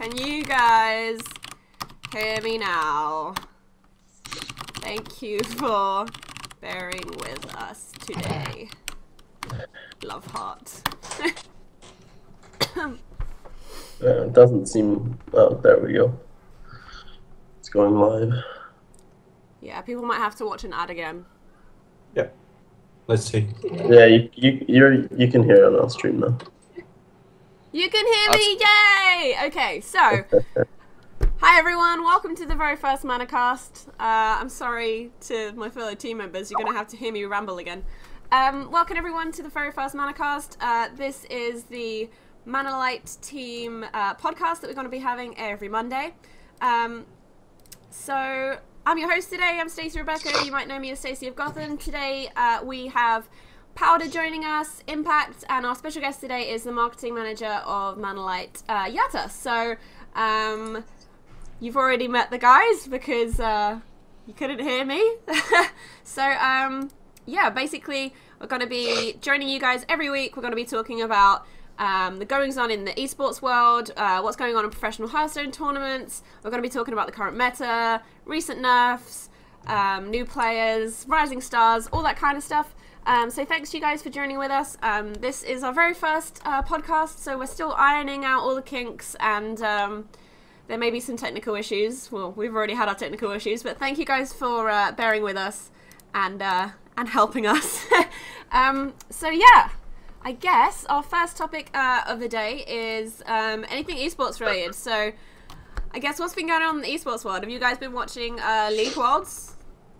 Can you guys hear me now? Thank you for bearing with us today. Love heart. It doesn't seem... Oh, there we go. It's going live. Yeah, people might have to watch an ad again. Yeah. Let's see. Yeah, you can hear it on stream now. You can hear me, yay! Okay, so, hi everyone, welcome to the very first ManaCast. I'm sorry to my fellow team members, you're going to have to hear me ramble again. Welcome everyone to the very first ManaCast. This is the ManaLight team podcast that we're going to be having every Monday. So, I'm your host today, I'm Stacey Rebecca, you might know me as Stacey of Gotham. Today we have Powder joining us, Impact, and our special guest today is the marketing manager of ManaLight, Yata. So, you've already met the guys because you couldn't hear me. So, yeah, basically, we're going to be joining you guys every week. We're going to be talking about the goings on in the esports world, what's going on in professional Hearthstone tournaments. We're going to be talking about the current meta, recent nerfs, new players, rising stars, all that kind of stuff. So thanks to you guys for joining with us. This is our very first podcast, so we're still ironing out all the kinks, and there may be some technical issues. Well, we've already had our technical issues, but thank you guys for bearing with us and helping us. So yeah, I guess our first topic of the day is anything esports related. So I guess what's been going on in the esports world? Have you guys been watching League Worlds?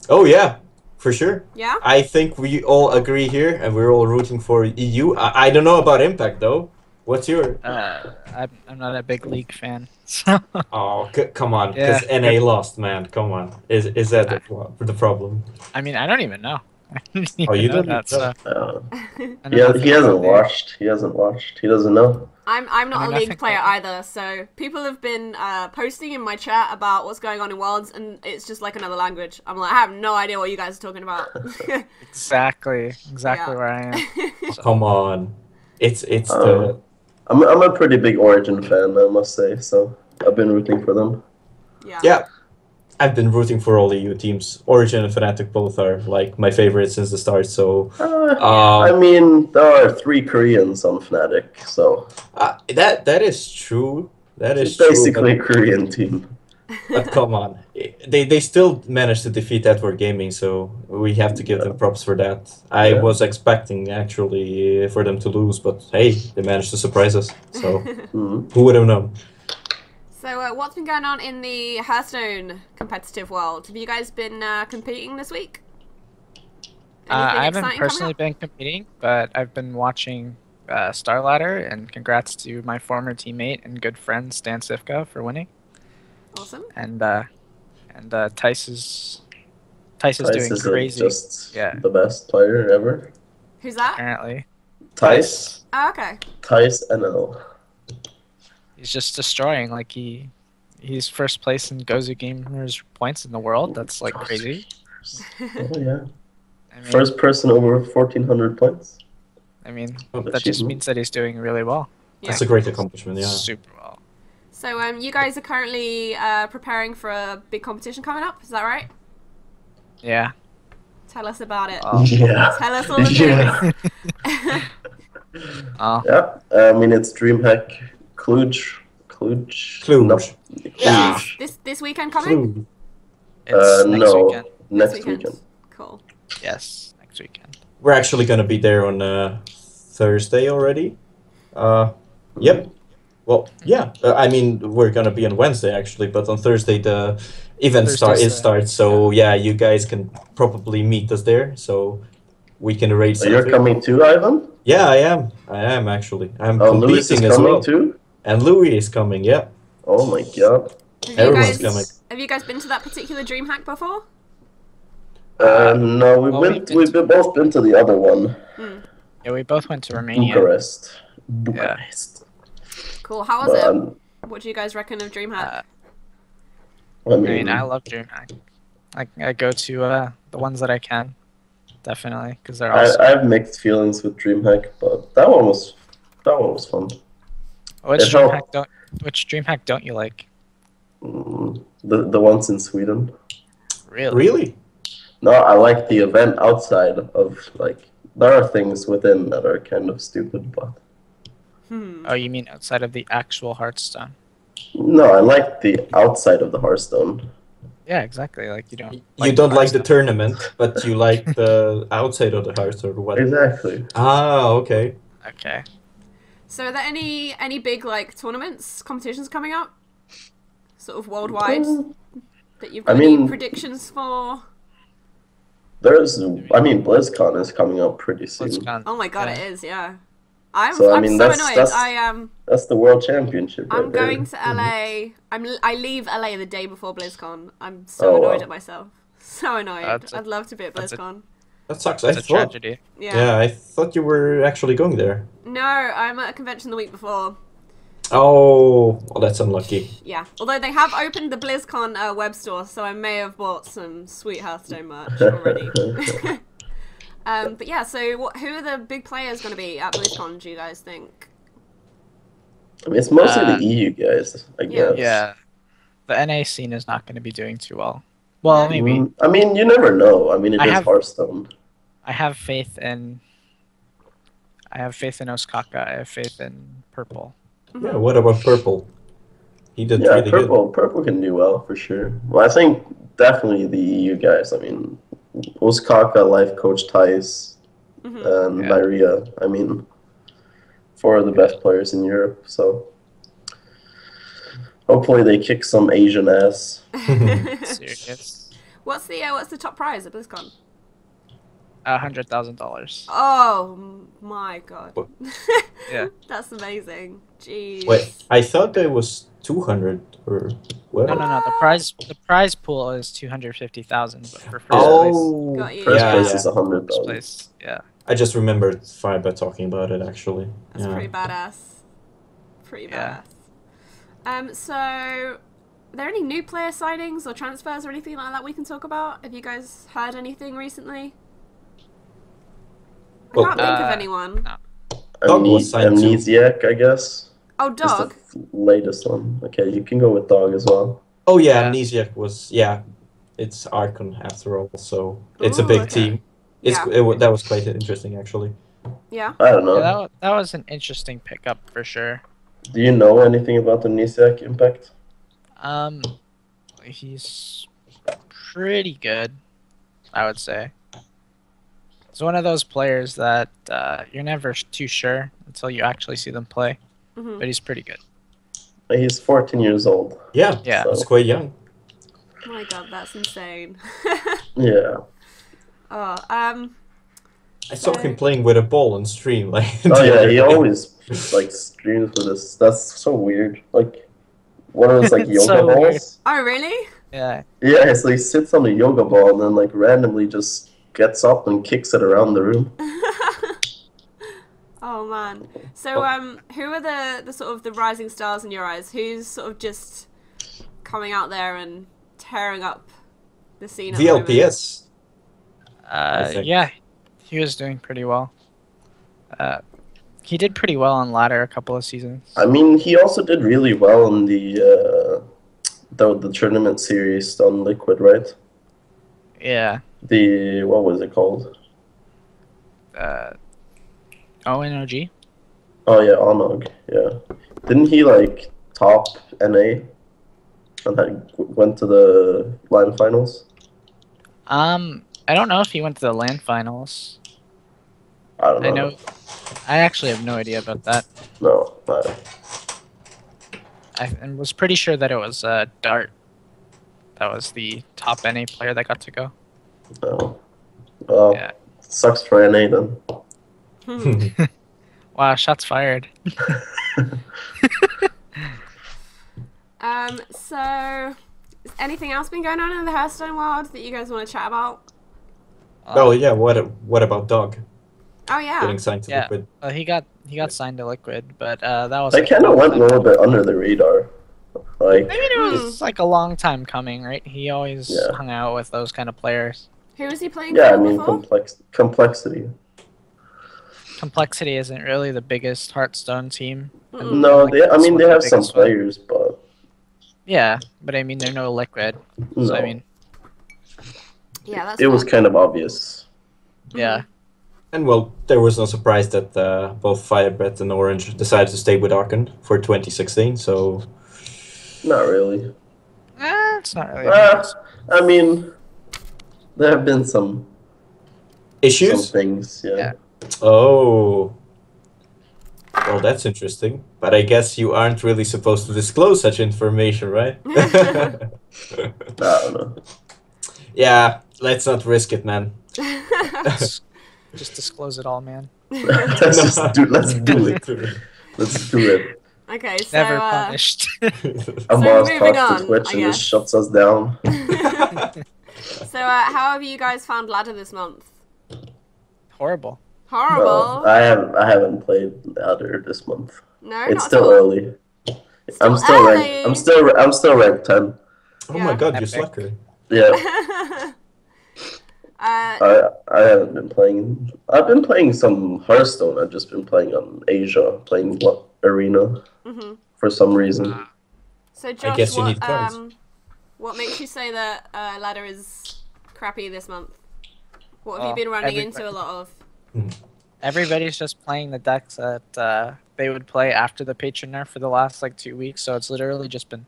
Oh yeah, for sure. Yeah? I think we all agree here, and we're all rooting for EU. I don't know about Impact though. What's your? I'm not a big League fan. So. Oh, come on, because NA lost, man. Come on, is that the problem? I mean, I don't even know. Oh, you don't know that. So. He hasn't watched. He hasn't watched. He doesn't know. I'm not a League player either, so people have been posting in my chat about what's going on in Worlds, and it's just like another language. I'm like, I have no idea what you guys are talking about. Exactly where I am. So. Come on, it's the. I'm a pretty big Origin fan, I must say. So I've been rooting for them. Yeah. I've been rooting for all EU teams. Origin and Fnatic both are like my favorites since the start. So, I mean, there are 3 Koreans on Fnatic, so that is true. That is basically true, a Korean team. But come on, they still managed to defeat Edward Gaming, so we have to give them props for that. I was expecting actually for them to lose, but hey, they managed to surprise us. So who would have known? So what's been going on in the Hearthstone competitive world? Have you guys been competing this week? I haven't personally been competing, but I've been watching Star Ladder, and congrats to my former teammate and good friend Stan Sivka for winning. Awesome. And Tice is doing crazy. Just the best player ever. Who's that? Apparently. Tice. Oh, okay. Tice NL. He's just destroying. Like he's first place in Gozu Gamers points in the world. That's like crazy. Oh yeah. I mean, first person over 1,400 points. I mean, that just means that he's doing really well. Yeah. That's a great accomplishment. Yeah. Super well. So you guys are currently preparing for a big competition coming up. Is that right? Yeah. Tell us about it. Yeah. Tell us all the things. Yeah. I mean, it's DreamHack Cluj. No. Yeah. This weekend coming? It's next weekend. Next weekend. Cool. Yes, next weekend. We're actually gonna be there on Thursday already. Yep. Well, yeah. I mean, we're gonna be on Wednesday actually, but on Thursday the event starts. So yeah, you guys can probably meet us there. So we can arrange. So you're coming too, Ivan? Yeah, I am. I am actually. I'm Louis is as coming well. Too? And Louis is coming. Yeah. Oh my god. Everyone's coming. Have you guys been to that particular DreamHack before? No, we've both been to the other one. Yeah, we both went to Romania. Bucharest. Cool. How was it? What do you guys reckon of DreamHack? I mean, I love DreamHack. I go to the ones that I can, definitely, because they're awesome. I have mixed feelings with DreamHack, but that one was fun. Which DreamHack Which DreamHack don't you like? The ones in Sweden. Really? No, I like the event outside of, like, there are things within that are kind of stupid, but... Oh, you mean outside of the actual Hearthstone? No, I like the outside of the Hearthstone. Yeah, exactly. Like you don't. You don't like the tournament, but you like the outside of the Hearthstone, or what? Exactly. Ah, okay. Okay. So are there any big like tournaments, competitions coming up? Sort of worldwide that you've got any predictions for? BlizzCon is coming up pretty soon. BlizzCon. Oh my god, yeah. It is, yeah. I'm So so annoyed. That's the World Championship. I'm going to LA. I leave LA the day before BlizzCon. I'm so annoyed at myself. So annoyed. I'd love to be at BlizzCon. That sucks. It's a tragedy. Yeah, I thought you were actually going there. No, I'm at a convention the week before. Oh, well, that's unlucky. Yeah, although they have opened the BlizzCon web store, so I may have bought some sweet Hearthstone merch already. But yeah, so who are the big players going to be at BlizzCon, do you guys think? I mean, it's mostly the EU guys, I guess. Yeah, the NA scene is not going to be doing too well. Well, maybe. I mean, you never know. I mean, it is Hearthstone. I have faith in Osaka. I have faith in Purple. Yeah, what about Purple? He did really good. Purple can do well, for sure. Well, I think definitely the EU guys. I mean, Osaka, life coach Thijs, and Maria. I mean, 4 of the best players in Europe, so hopefully they kick some Asian ass. Serious. What's the top prize at BlizzCon? $100,000. Oh my god. Yeah. That's amazing. Jeez. Wait, I thought it was 200 or what? No. The prize pool is 250,000, but for first Got you. First place is 100,000. place, yeah. I just remembered Fiber talking about it actually. That's pretty badass. Pretty badass. So, are there any new player signings or transfers or anything like that we can talk about? Have you guys heard anything recently? I can't think of anyone. No. Amnesiac, I guess. Oh, Dog? It's the latest one. Okay, you can go with Dog as well. Oh yeah, Amnesiac was, it's Archon after all, so it's a big team. That was quite interesting actually. Yeah. I don't know. Yeah, that was an interesting pickup for sure. Do you know anything about the Amnesiac impact? He's pretty good, I would say. He's one of those players that you're never too sure until you actually see them play. But he's pretty good. He's 14 years old. Yeah, so. He's quite young. Oh my god, that's insane. Yeah. Oh, I saw him playing with a ball on stream. Like, he always like streams with this. That's so weird. Like one of those like yoga balls. Weird. Oh really? Yeah. Yeah, so he sits on a yoga ball and then like randomly just gets up and kicks it around the room. Oh man. So who are the sort of the rising stars in your eyes? Who's sort of just coming out there and tearing up the scene at VLPS. Yeah, he was doing pretty well. He did pretty well on ladder a couple of seasons. I mean, he also did really well in the tournament series on Liquid, right? Yeah. What was it called? ONOG? Oh yeah, Onog. Yeah. Didn't he like top NA and then went to the LAN finals? I don't know if he went to the LAN finals. I don't know. I actually have no idea about that. No. I was pretty sure that it was Dart. That was the top NA player that got to go. Oh. Well, yeah. Sucks for NA then. Wow, shots fired. So, is anything else been going on in the Hearthstone world that you guys want to chat about? Oh yeah, what about Dog? Oh yeah. Getting signed to Liquid. He got signed to Liquid, but that was. They kind of went a little bit under the radar. Like, I mean, it was like a long time coming, right? He always hung out with those kind of players. Who was he playing? Yeah, I mean, complexity. Complexity isn't really the biggest Hearthstone team. No, Like, I mean, one they of the have some biggest one. players, but Yeah, but I mean, they're no Liquid. no. So, I mean, Yeah, that's It was fair. kind of obvious. yeah. And well, there was no surprise that both Firebread and Orange decided to stay with Arkan for 2016. So Not really. It's not really. I mean, there have been some issues. things, yeah. Oh. Well, that's interesting. But I guess you aren't really supposed to disclose such information, right? I don't know. Yeah, let's not risk it, man. Just disclose it all, man. Let's do it. Let's do it. Okay, so Never punished. Amos moving talks on, to Twitch I and just guess. shuts us down. So how have you guys found ladder this month? Horrible. Horrible. Well, I haven't played ladder this month. No, It's not still at all. early. I'm still early. ranked. I'm still ranked 10. Oh Yeah. my god, you Epic. slacker. Yeah. uh, I haven't been playing. I've been playing some Hearthstone. I've just been playing on Asia, playing Arena for some reason. so Josh, guess you need cards. what makes you say that ladder is crappy this month? What have you been running into a lot of? Everybody's just playing the decks that they would play after the patron nerf for the last like 2 weeks, so it's literally just been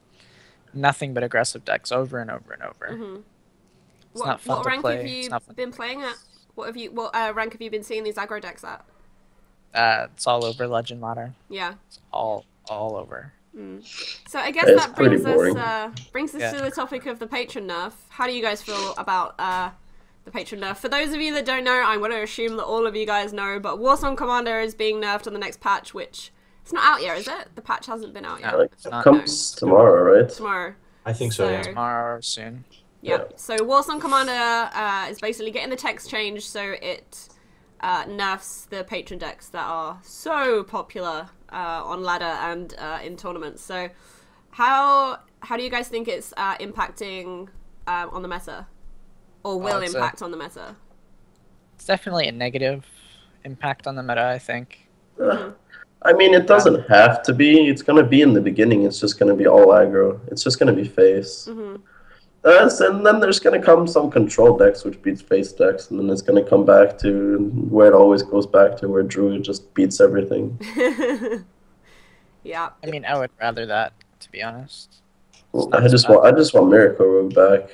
nothing but aggressive decks over and over and over. It's not fun What to rank play. have It's you not fun. been playing at? What rank have you been seeing these aggro decks at? It's all over Legend Ladder. Yeah. It's all over. So I guess It's that pretty brings boring. us to the topic of the patron nerf. How do you guys feel about the patron nerf? For those of you that don't know, I'm going to assume that all of you guys know, but Warsong Commander is being nerfed on the next patch, which it's not out yet, is it? The patch hasn't been out yet. No. Like, It's it not comes tomorrow, right? Tomorrow. I think so, yeah. Tomorrow or soon. Yeah. So Warsong Commander is basically getting the text changed so it nerfs the patron decks that are so popular on ladder and in tournaments. So how do you guys think it's impacting on the meta, or will it's impact on the meta? It's definitely a negative impact on the meta, I think. I mean, it doesn't have to be. It's going to be in the beginning. It's just going to be all aggro. It's just going to be face. And then there's going to come some control decks, which beats face decks. And then it's going to come back to where it always goes back to, where Druid just beats everything. Yeah. I mean, I would rather that, to be honest. I just want Miracle Rogue back.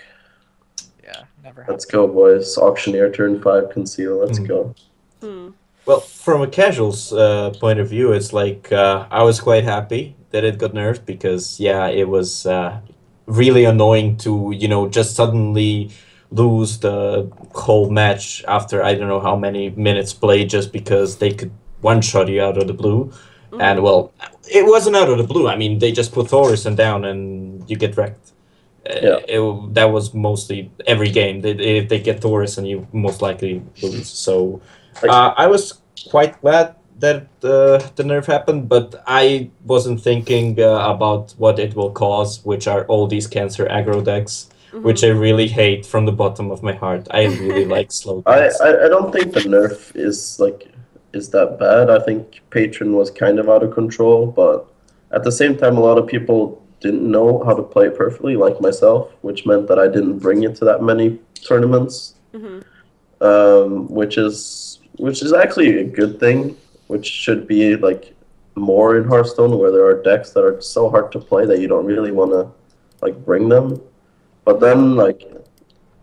Yeah, never Let's happened. go, boys. Auctioneer, turn 5, conceal. Let's go. Well, from a casual's point of view, it's like I was quite happy that it got nerfed because, yeah, it was really annoying to, just suddenly lose the whole match after I don't know how many minutes played just because they could one-shot you out of the blue. And, well, it wasn't out of the blue. I mean, they just put Thorison down and you get wrecked. That was mostly every game. If they get Thorison, you most likely lose. So I was quite glad that the nerf happened, but I wasn't thinking about what it will cause, which are all these cancer aggro decks, which I really hate from the bottom of my heart. I really like slow decks. I don't think the nerf is that bad. I think Patron was kind of out of control, but at the same time, a lot of people didn't know how to play it perfectly, like myself, which meant that I didn't bring it to that many tournaments, which is actually a good thing, which should be like more in Hearthstone, where there are decks that are so hard to play that you don't really want to bring them. But then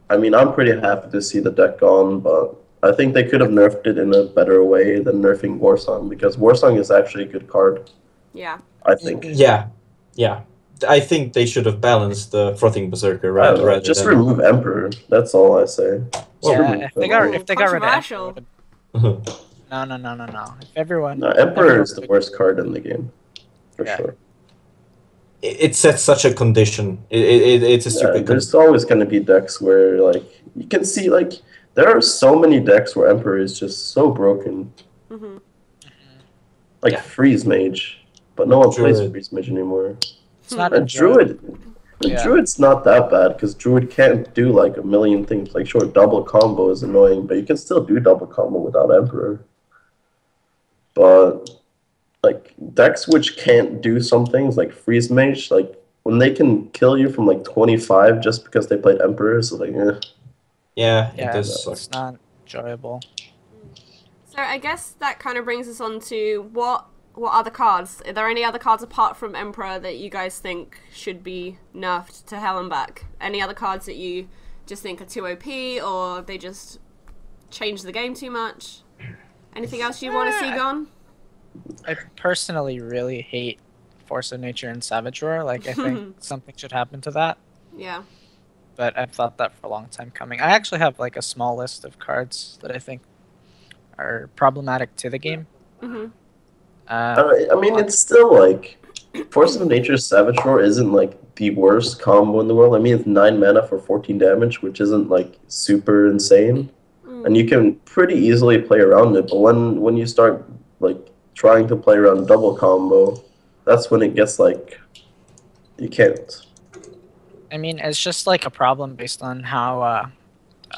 I mean, I'm pretty happy to see the deck gone, but I think they could have nerfed it in a better way than nerfing Warsong, because Warsong is actually a good card. Yeah. I think. Yeah. I think they should have balanced the Frothing Berserker, I right? don't know, just remove Emperor. That's all I say. Yeah, if they got rid of Controversial. Emperor, no. If everyone, No, Emperor is the worst card in the game, for sure. It sets such a condition. It's a stupid condition. There's always going to be decks where you can see there are so many decks where Emperor is just so broken. Freeze Mage, but no one plays Freeze Mage anymore. it's not And Druid, Yeah. Druid's not that bad because Druid can't do a million things. Sure, double combo is annoying, but you can still do double combo without Emperor. but like decks which can't do some things like freeze mage, like when they can kill you from like 25 just because they played emperors, like Yeah, it Yeah, does suck. it's not enjoyable. So I guess that kind of brings us on to what other cards? Are there any other cards apart from Emperor that you guys think should be nerfed to hell and back? Any other cards that you just think are too OP or they just change the game too much? Anything else you want to see gone? I personally really hate Force of Nature and Savage Roar. Like, I think something should happen to that. Yeah. But I've thought that for a long time coming. I actually have like a small list of cards that I think are problematic to the game. I mean, it's still like Force of Nature Savage Roar isn't like the worst combo in the world. I mean, it's 9 mana for 14 damage, which isn't like super insane, and you can pretty easily play around it. But when you start like trying to play around double combo, that's when it gets like you can't. I mean, it's just like a problem based on how.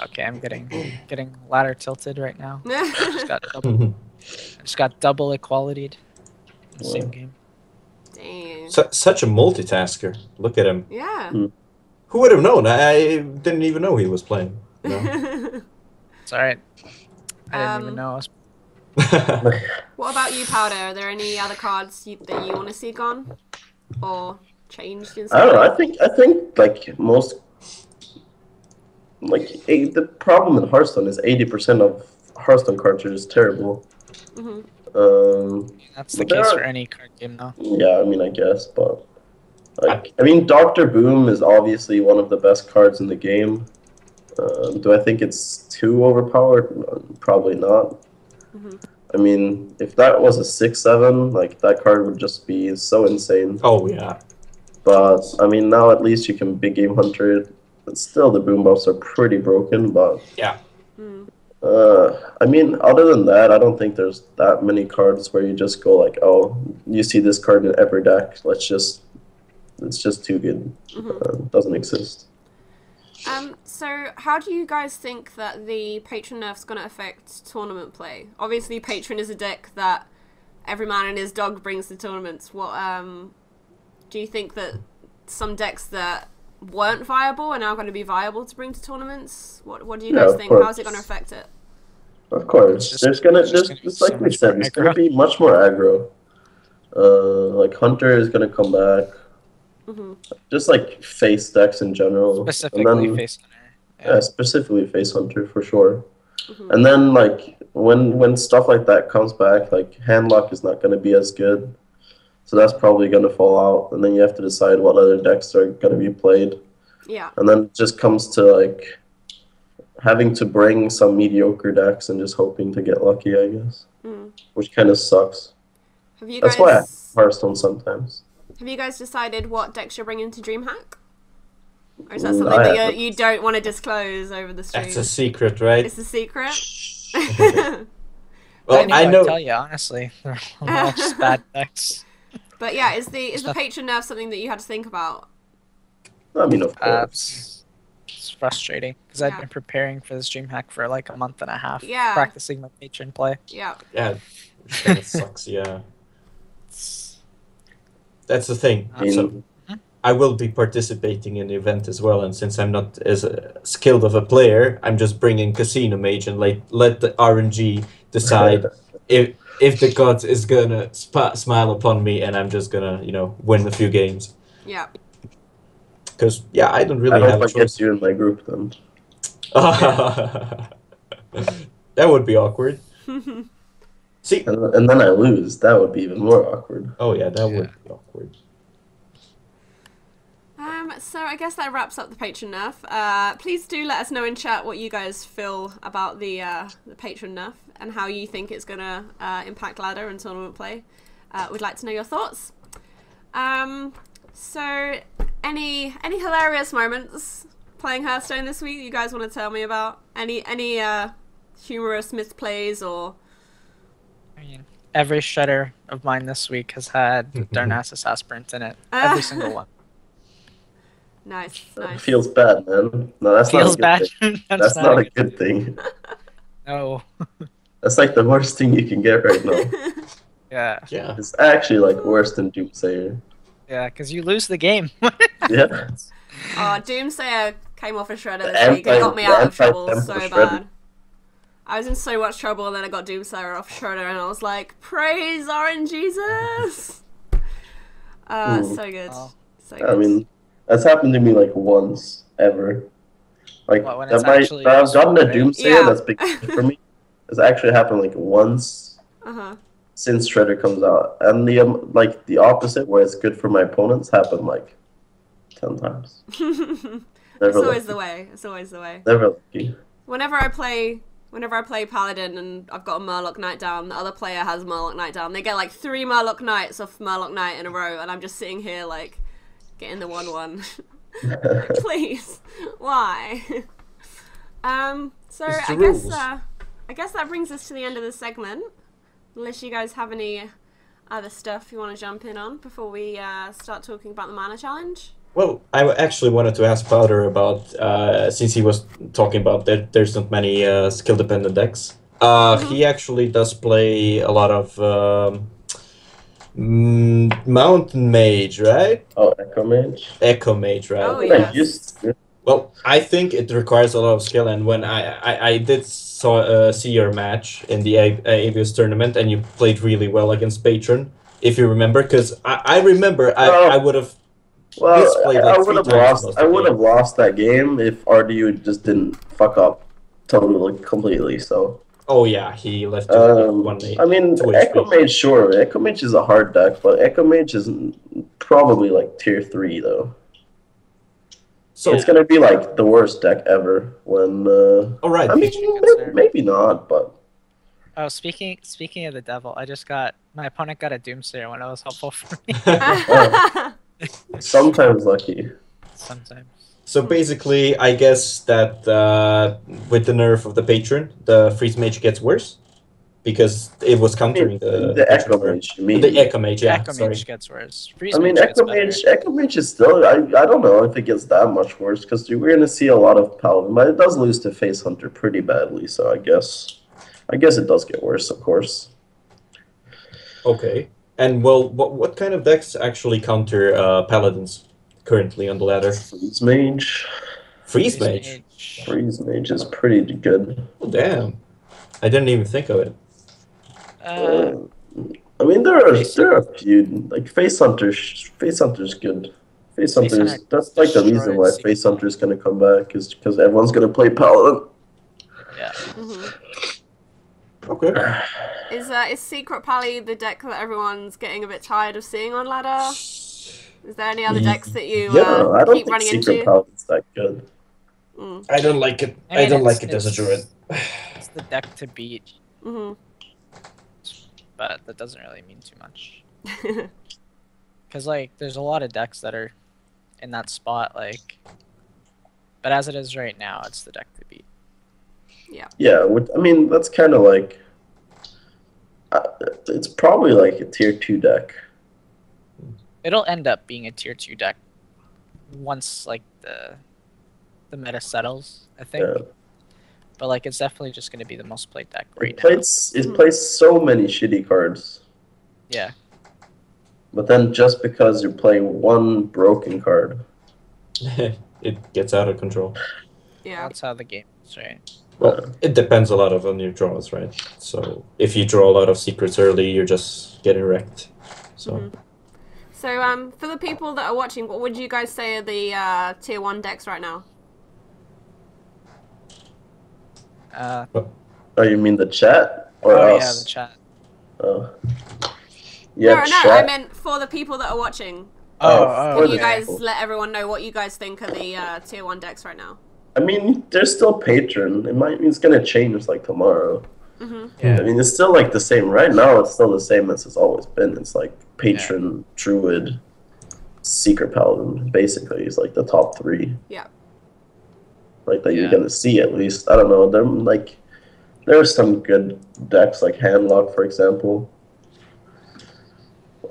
Okay, I'm getting ladder tilted right now. Just got double equality'd in the same game. Dang. Such a multitasker. Look at him. Yeah. Who would have known? I didn't even know he was playing. You know? It's alright. I didn't even know I was. What about you, Powder? Are there any other cards that you want to see gone or changed in some I don't know. way? I think like most the problem in Hearthstone is 80% of Hearthstone cards are just terrible. That's the but there case are- for any card game, though. Yeah, I mean, I guess, but like, I mean, Doctor Boom is obviously one of the best cards in the game. Do I think it's too overpowered? Probably not. I mean, if that was a 6/7, like that card would just be so insane. Oh yeah. But I mean, now at least you can big game hunter it. But still, the boom buffs are pretty broken. But Yeah. I mean, other than that, I don't think there's that many cards where you just go like, oh, you see this card in every deck. It's just too good. Doesn't exist. So how do you guys think that the Patron nerf's going to affect tournament play? Obviously, Patron is a deck that every man and his dog brings to tournaments. What do you think that some decks that weren't viable are now going to be viable to bring to tournaments? What do you guys think? How's it going to affect it? Of course, It's just like so we much said, more it's gonna be much more aggro. Like Hunter is gonna come back. Just like face decks in general. Specifically, and then, face hunter. yeah, specifically face Hunter for sure. And then like when stuff like that comes back, like Handlock is not gonna be as good. So that's probably gonna fall out, and then you have to decide what other decks are gonna be played. Yeah. And then it just comes to like having to bring some mediocre decks and just hoping to get lucky, I guess. Which kind of sucks. That's why I have Hearthstone sometimes. Have you guys decided what decks you're bringing to DreamHack? Or is that something that you don't want to disclose over the stream? That's a secret, right? It's a secret? Well, I know. I'll tell you, honestly. They're all just bad decks. But yeah, is the Patron nerf something that you had to think about? I mean, of course. It's frustrating because I've been preparing for this DreamHack for like a month and a half. Yeah. Practicing my Patron play. Yeah. Yeah, which kind of sucks. Yeah, that's the thing. So I will be participating in the event as well, and since I'm not as skilled of a player, I'm just bringing Casino Mage and let the RNG decide if the god is gonna smile upon me, and I'm just gonna win a few games. Yeah. Because I don't really I have a hope I get choice. you in my group then. That would be awkward. See, And then I lose. That would be even more awkward. oh yeah, that would be awkward. So I guess that wraps up the Patron nerf. Please do let us know in chat what you guys feel about the Patron nerf and how you think it's gonna impact ladder and tournament play. We'd like to know your thoughts. So any hilarious moments playing Hearthstone this week you guys want to tell me about? Any humorous misplays or? I mean, every shredder of mine this week has had Darnassus Aspirant in it. Every single one. Nice. Feels bad, man. No, that's Feels not a bad. good thing. That's not a good thing. No. That's like the worst thing you can get right now. Yeah. Yeah. It's actually like worse than Doomsayer. Yeah, because you lose the game. Yeah. Oh, Doomsayer came off a shredder this The week and got me out of trouble anti-tempo so shredder. bad. I was in so much trouble, and then I got Doomsayer off shredder, and I was like, "Praise RNGesus!" So good. Oh. So good. I mean, that's happened to me like once ever. Like What, when that it's might actually I've useful, gotten a right? Doomsayer Yeah. that's big for me. It's actually happened like once since Shredder comes out, and the opposite, where it's good for my opponents, happened like 10 times. It's always the way. It's always the way. Never lucky. Whenever I play Paladin and I've got a Murloc Knight down, the other player has Murloc Knight down. They get like 3 Murloc Knights off Murloc Knight in a row, and I'm just sitting here like getting the 1/1. Please, why? So It's the I rules. guess that brings us to the end of the segment. Unless you guys have any other stuff you want to jump in on before we start talking about the mana challenge. Well, I actually wanted to ask Powder about, since he was talking about that there's not many skill-dependent decks. He actually does play a lot of Mountain Mage, right? Oh, Echo Mage. Echo Mage, right? Oh, I yes. used to. Well, I think it requires a lot of skill, and when I did see your match in the Avios tournament, and you played really well against Patron, if you remember, because I remember I would have. Well, Displayed, like, I would 3 have times lost. most I of the would have lost that game if RDU just didn't fuck up totally completely. So. Oh yeah, he left with 1 I mean, 2 Echo HP. Mage, sure. Echo Mage is a hard deck, but Echo Mage is probably like tier 3 though. So It's gonna be like the worst deck ever. When all right, I mean, maybe not, but Oh, speaking of the devil, my opponent got a Doomsayer when it was helpful for me. sometimes lucky. Sometimes. So basically, I guess that with the nerf of the Patron, the Freeze Mage gets worse because it was countering the Echo Patron. Mage, you mean? The Echo Mage, yeah. Echo sorry. Mage gets worse. Freeze I mean, Mage gets Echo better. Mage. Echo Mage is still. I don't know if it gets that much worse because we're gonna see a lot of Paladin, but it does lose to Face Hunter pretty badly. So I guess it does get worse, of course. Okay. And well, what kind of decks actually counter Paladins currently on the ladder? Freeze Mage. Freeze Mage. Freeze Mage is pretty good. Oh damn! I didn't even think of it. I mean, there are a few like Face Hunter's good. Face Hunter's that's like the reason why Face Hunter's gonna come back is because everyone's gonna play Paladin. Yeah. Okay. Is Secret Pally the deck that everyone's getting a bit tired of seeing on ladder? Is there any other decks that you I don't keep think running Secret into? Paladin's that good. I don't like it. I don't like it as a druid. It's the deck to beat, Mm-hmm. but that doesn't really mean too much. Because like, there's a lot of decks that are in that spot, like. But as it is right now, it's the deck to beat. Yeah, I mean that's kind of like it's probably like a tier 2 deck. It'll end up being a tier 2 deck once like the meta settles, I think. Yeah. But like, it's definitely just going to be the most played deck right It now. plays so many shitty cards. Yeah. But then just because you play one broken card. It gets out of control. Yeah. That's how the game is, right? Well, it depends a lot on your draws, right? So if you draw a lot of secrets early, you're just getting wrecked. So. So for the people that are watching, what would you guys say are the tier 1 decks right now? Oh, you mean the chat or Oh us? yeah, the chat. Oh. Yeah, No, chat. I meant for the people that are watching. Oh, Can for you the guys people. let everyone know what you guys think are the tier 1 decks right now? I mean, there's still Patron. It's gonna change like tomorrow. Yeah. I mean, it's still like the same. Right now, it's still the same as it's always been. It's like Patron, Druid, Secret Paladin. Basically, it's like the top 3. Yeah. Like that you're gonna see at least. I don't know. There are some good decks like Handlock, for example.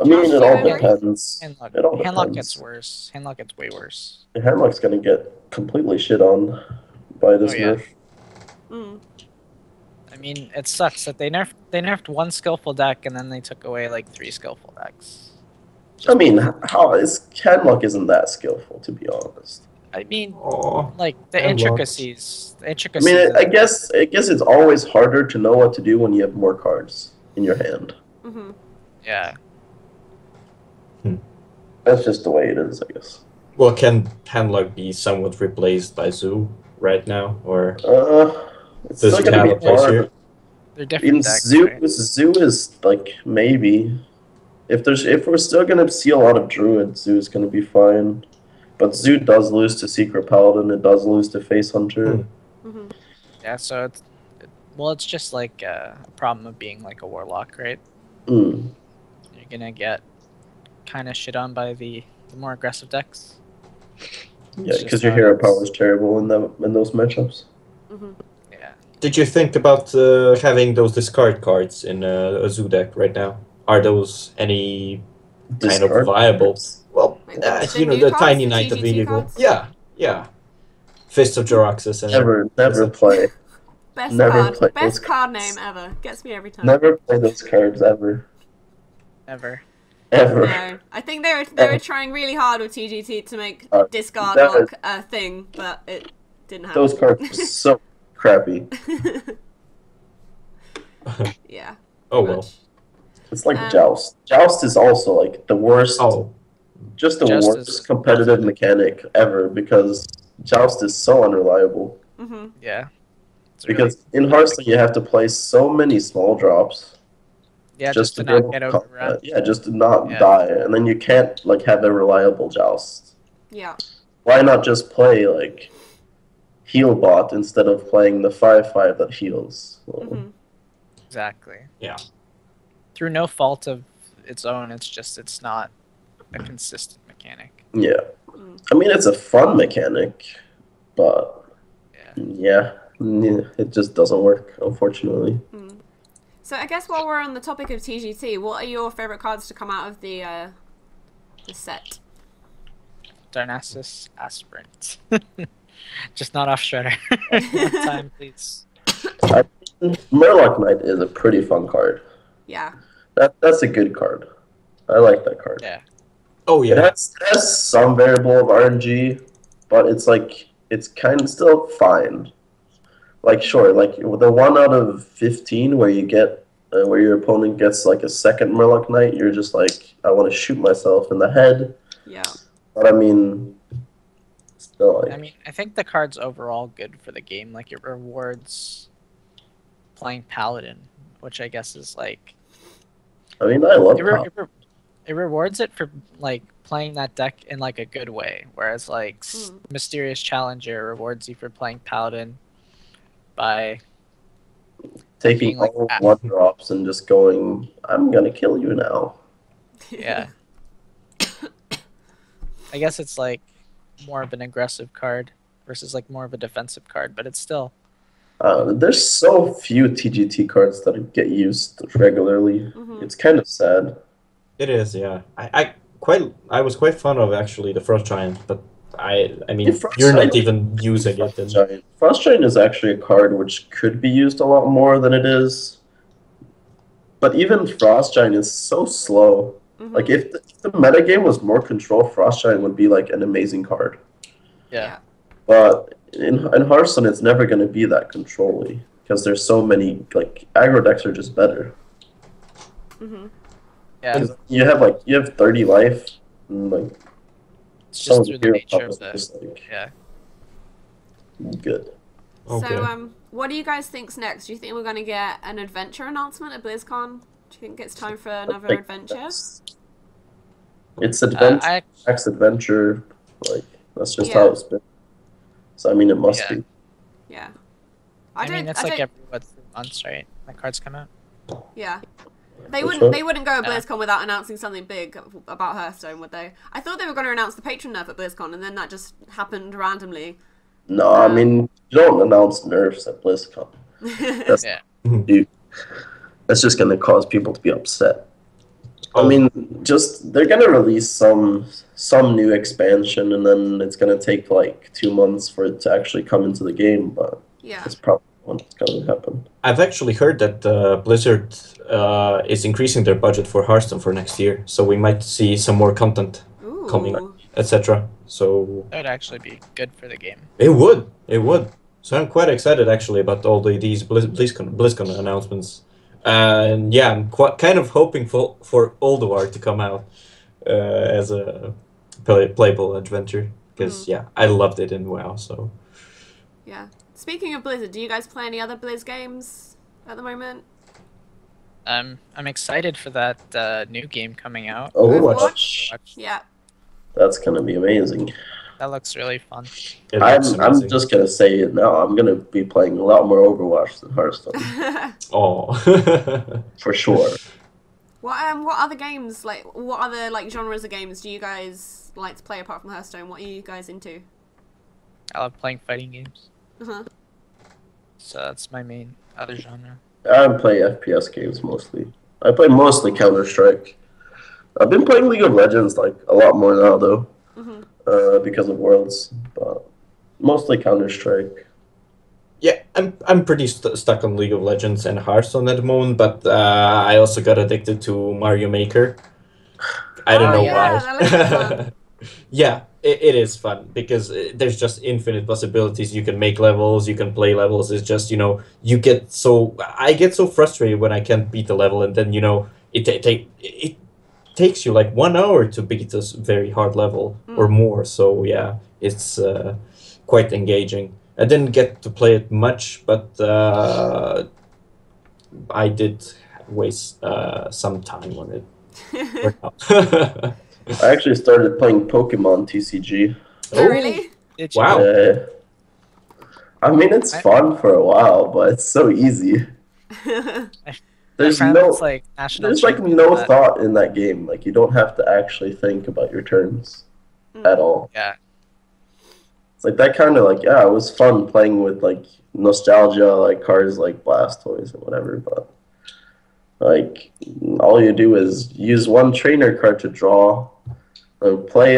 I mean, it all depends. Handlock, It all Handlock depends. gets worse. Handlock gets way worse. Handlock's gonna get completely shit on by this Oh, yeah. nerf. I mean, it sucks that they nerfed one skillful deck and then they took away like 3 skillful decks. I mean, how is Handlock isn't that skillful, to be honest. I mean, Oh, like the Handlock. intricacies. I mean, I guess it's always harder to know what to do when you have more cards in your hand. Mm-hmm. Yeah. That's just the way it is, I guess. Well, can Handlock be somewhat replaced by Zoo right now, or It's does still it gonna have a be place hard. here? They're different In decks, Zoo, right? Zoo is like maybe. If we're still gonna see a lot of Druid, Zoo's gonna be fine. But Zoo does lose to Secret Paladin. It does lose to Face Hunter. Mm-hmm. Yeah, so it's just like a problem of being like a warlock, right? Mm. You're gonna get kind of shit on by the more aggressive decks. Yeah, because your hero power is terrible in those matchups. Mm-hmm. Yeah. Did you think about having those discard cards in a Zoo deck right now? Are those any kind of Discard viable? cards? Well, Like the you know, new the cards, tiny the knight of TGT vehicle. cards? Yeah. Fist of Jaraxxus and Never play. Best Never card. play Best those card cards. name ever. Gets me every time. Never play those cards ever. Ever. Ever. No, I think they were trying really hard with TGT to make discard that- lock a thing, but it didn't happen. Those cards are so crappy. Yeah. Oh well. It's like Joust. Joust is also like the worst. Oh, Just the Joust worst is- competitive mechanic ever because Joust is so unreliable. Mm-hmm. Yeah. It's Because in Hearthstone you have to play so many small drops just to be not able get to overrun. yeah, just to not Yeah. die, and then you can't like have a reliable Joust. Yeah. Why not just play like heal bot instead of playing the 5/5 that heals? Well, Mm-hmm. Exactly. yeah. Through no fault of its own, it's not a consistent mechanic. Yeah, Mm. I mean it's a fun mechanic, but Yeah. yeah, it just doesn't work, unfortunately. Mm. So I guess while we're on the topic of TGT, what are your favorite cards to come out of the set? Darnassus Aspirant. Just not off Shredder. One time, please. Murloc Knight is a pretty fun card. Yeah. That's a good card. I like that card. Yeah. Oh It yeah. has some variable of RNG, but it's kind of still fine. Like sure, like the 1 out of 15 where you get where your opponent gets like a second Murloc Knight, you're just like, I want to shoot myself in the head. Yeah. But I mean, still like. I mean, I think the card's overall good for the game. Like, it rewards playing Paladin, which I guess is like... I mean, I love It rewards it for, like, playing that deck in, like, a good way. Whereas, like, Mysterious Challenger rewards you for playing Paladin by... taking like all that. 1-drops and just going, I'm gonna kill you now. Yeah. I guess it's, like, more of an aggressive card versus, like, more of a defensive card. But it's still... There's so few TGT cards that get used regularly. Mm-hmm. It's kind of sad. It is, yeah. I was quite fond of actually the Frost Giant, but I mean Yeah, Frost you're not Giant- even using it. And... Giant. Frost Giant is actually a card which could be used a lot more than it is. But even Frost Giant is so slow. Mm-hmm. Like if the metagame was more control, Frost Giant would be like an amazing card. Yeah. But in Hearthstone, it's never going to be that control-y because there's so many like aggro decks are just better. Mm-hmm. Yeah. 'Cause you have 30 life, and like It's some just through the hero nature combos of are the... just, like, Yeah. good. Okay. So, what do you guys think's next? Do you think we're going to get an adventure announcement at BlizzCon? Do you think it's time for another Like, adventure? It's adventure, I next adventure. Like that's just Yeah. how it's been. So I mean, it must Yeah. be. Yeah. I mean, it's I like don't- every 3 months, right? The cards come out. Yeah. They Which wouldn't. one? They wouldn't go at Yeah. BlizzCon without announcing something big about Hearthstone, would they? I thought they were going to announce the patron nerf at BlizzCon, and then that just happened randomly. No, I mean you don't announce nerfs at BlizzCon. That's Yeah. That's just gonna cause people to be upset. Oh. I mean, just they're gonna release some new expansion, and then it's gonna take like 2 months for it to actually come into the game. But Yeah. it's probably what's gonna happen. I've actually heard that Blizzard is increasing their budget for Hearthstone for next year, so we might see some more content coming, Ooh. etc. So That would actually be good for the game. it would. So I'm quite excited actually about all these BlizzCon announcements. And yeah, I'm kind of hoping for Ulduar to come out as a playable adventure because yeah, I loved it in WoW. So Yeah. Speaking of Blizzard, do you guys play any other Blizz games at the moment? I'm excited for that new game coming out. Overwatch. Yeah. That's gonna be amazing. That looks really fun. I'm just gonna say it now. I'm gonna be playing a lot more Overwatch than Hearthstone. Oh. For sure. What other games, like, what other, like, genres of games do you guys like to play apart from Hearthstone? What are you guys into? I love playing fighting games. Uh-huh. So that's my main other genre. I play FPS games mostly. I play mostly Counter-Strike. I've been playing League of Legends like a lot more now though, because of Worlds, but mostly Counter-Strike. Yeah, I'm pretty stuck on League of Legends and Hearthstone at the moment, but I also got addicted to Mario Maker. I don't know yeah, why. that looks fun. Yeah, it is fun because there's just infinite possibilities. You can make levels, you can play levels. It's just, you know, I get so frustrated when I can't beat the level, and then, you know, it takes you like 1 hour to beat this very hard level or more. So yeah, it's quite engaging. I didn't get to play it much, but I did waste some time on it. I actually started playing Pokemon TCG. Oh, really? Wow. I mean, it's fun for a while, but it's so easy. There's no thought in that game. Like, you don't have to actually think about your turns at all. Yeah. It's like that kind of like, yeah, it was fun playing with like nostalgia, like cards like Blastoise or whatever, but like all you do is use one trainer card to draw, and play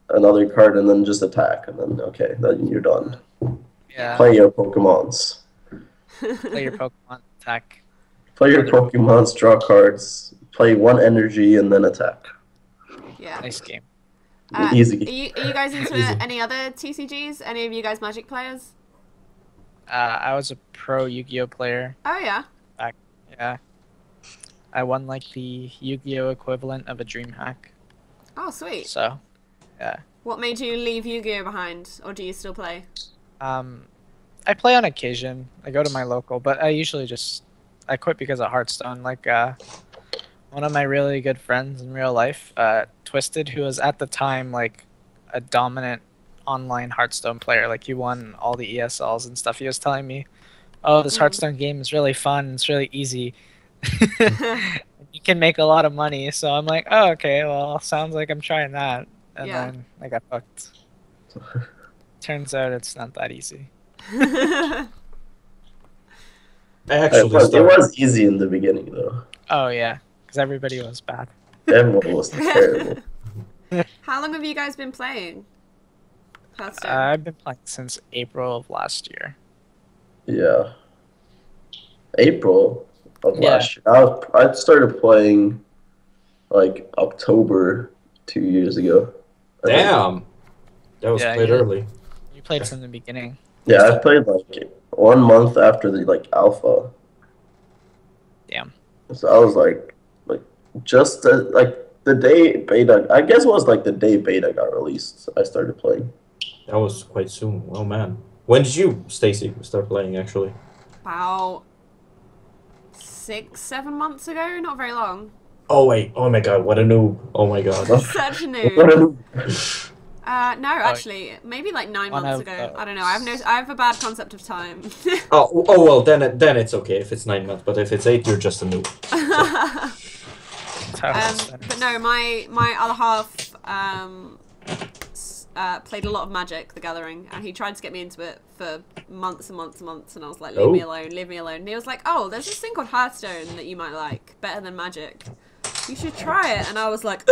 another card, and then just attack, and then okay, then you're done. Yeah. Play your Pokemons. Play your Pokemon, attack. Play your Pokemons, draw cards, play one energy, and then attack. Yeah. Nice game. Easy. Are you guys into any other TCGs? Any of you guys Magic players? I was a pro Yu-Gi-Oh player. Oh yeah. Yeah. I won like the Yu-Gi-Oh equivalent of a dream hack. Oh sweet. So, yeah. What made you leave Yu-Gi-Oh behind, or do you still play? I play on occasion. I go to my local, but I usually I quit because of Hearthstone. Like one of my really good friends in real life, Twisted, who was at the time like a dominant online Hearthstone player. Like he won all the ESLs and stuff. He was telling me, "Oh, this Hearthstone game is really fun. It's really easy. You can make a lot of money." So I'm like, "Oh, okay. Well, sounds like I'm trying that." And then I got hooked. Turns out it's not that easy. I It was easy in the beginning though. Oh yeah, because everybody was bad. Everyone was terrible. How long have you guys been playing Hearthstone? I've been playing since April of last year. Yeah. April of last year. I started playing like October 2 years ago. Damn. That was played early. You played from the beginning. Yeah, I played like 1 month after the like alpha. Damn. So I was like just like the day beta. I guess it was like the day beta got released. I started playing. That was quite soon. Oh man. When did you, Stacy, start playing actually? About 6-7 months ago. Not very long. Oh wait. Oh my god. What a noob. Oh my god. Such a noob. No, actually, maybe like 9 months ago. I don't know. I have a bad concept of time. oh well, then it's okay if it's 9 months. But if it's 8, you're just a noob. But no, my other half played a lot of Magic: The Gathering, and he tried to get me into it for months and months and months, and I was like, leave me alone, leave me alone. And he was like, oh, there's this thing called Hearthstone that you might like, better than Magic. You should try it. And I was like,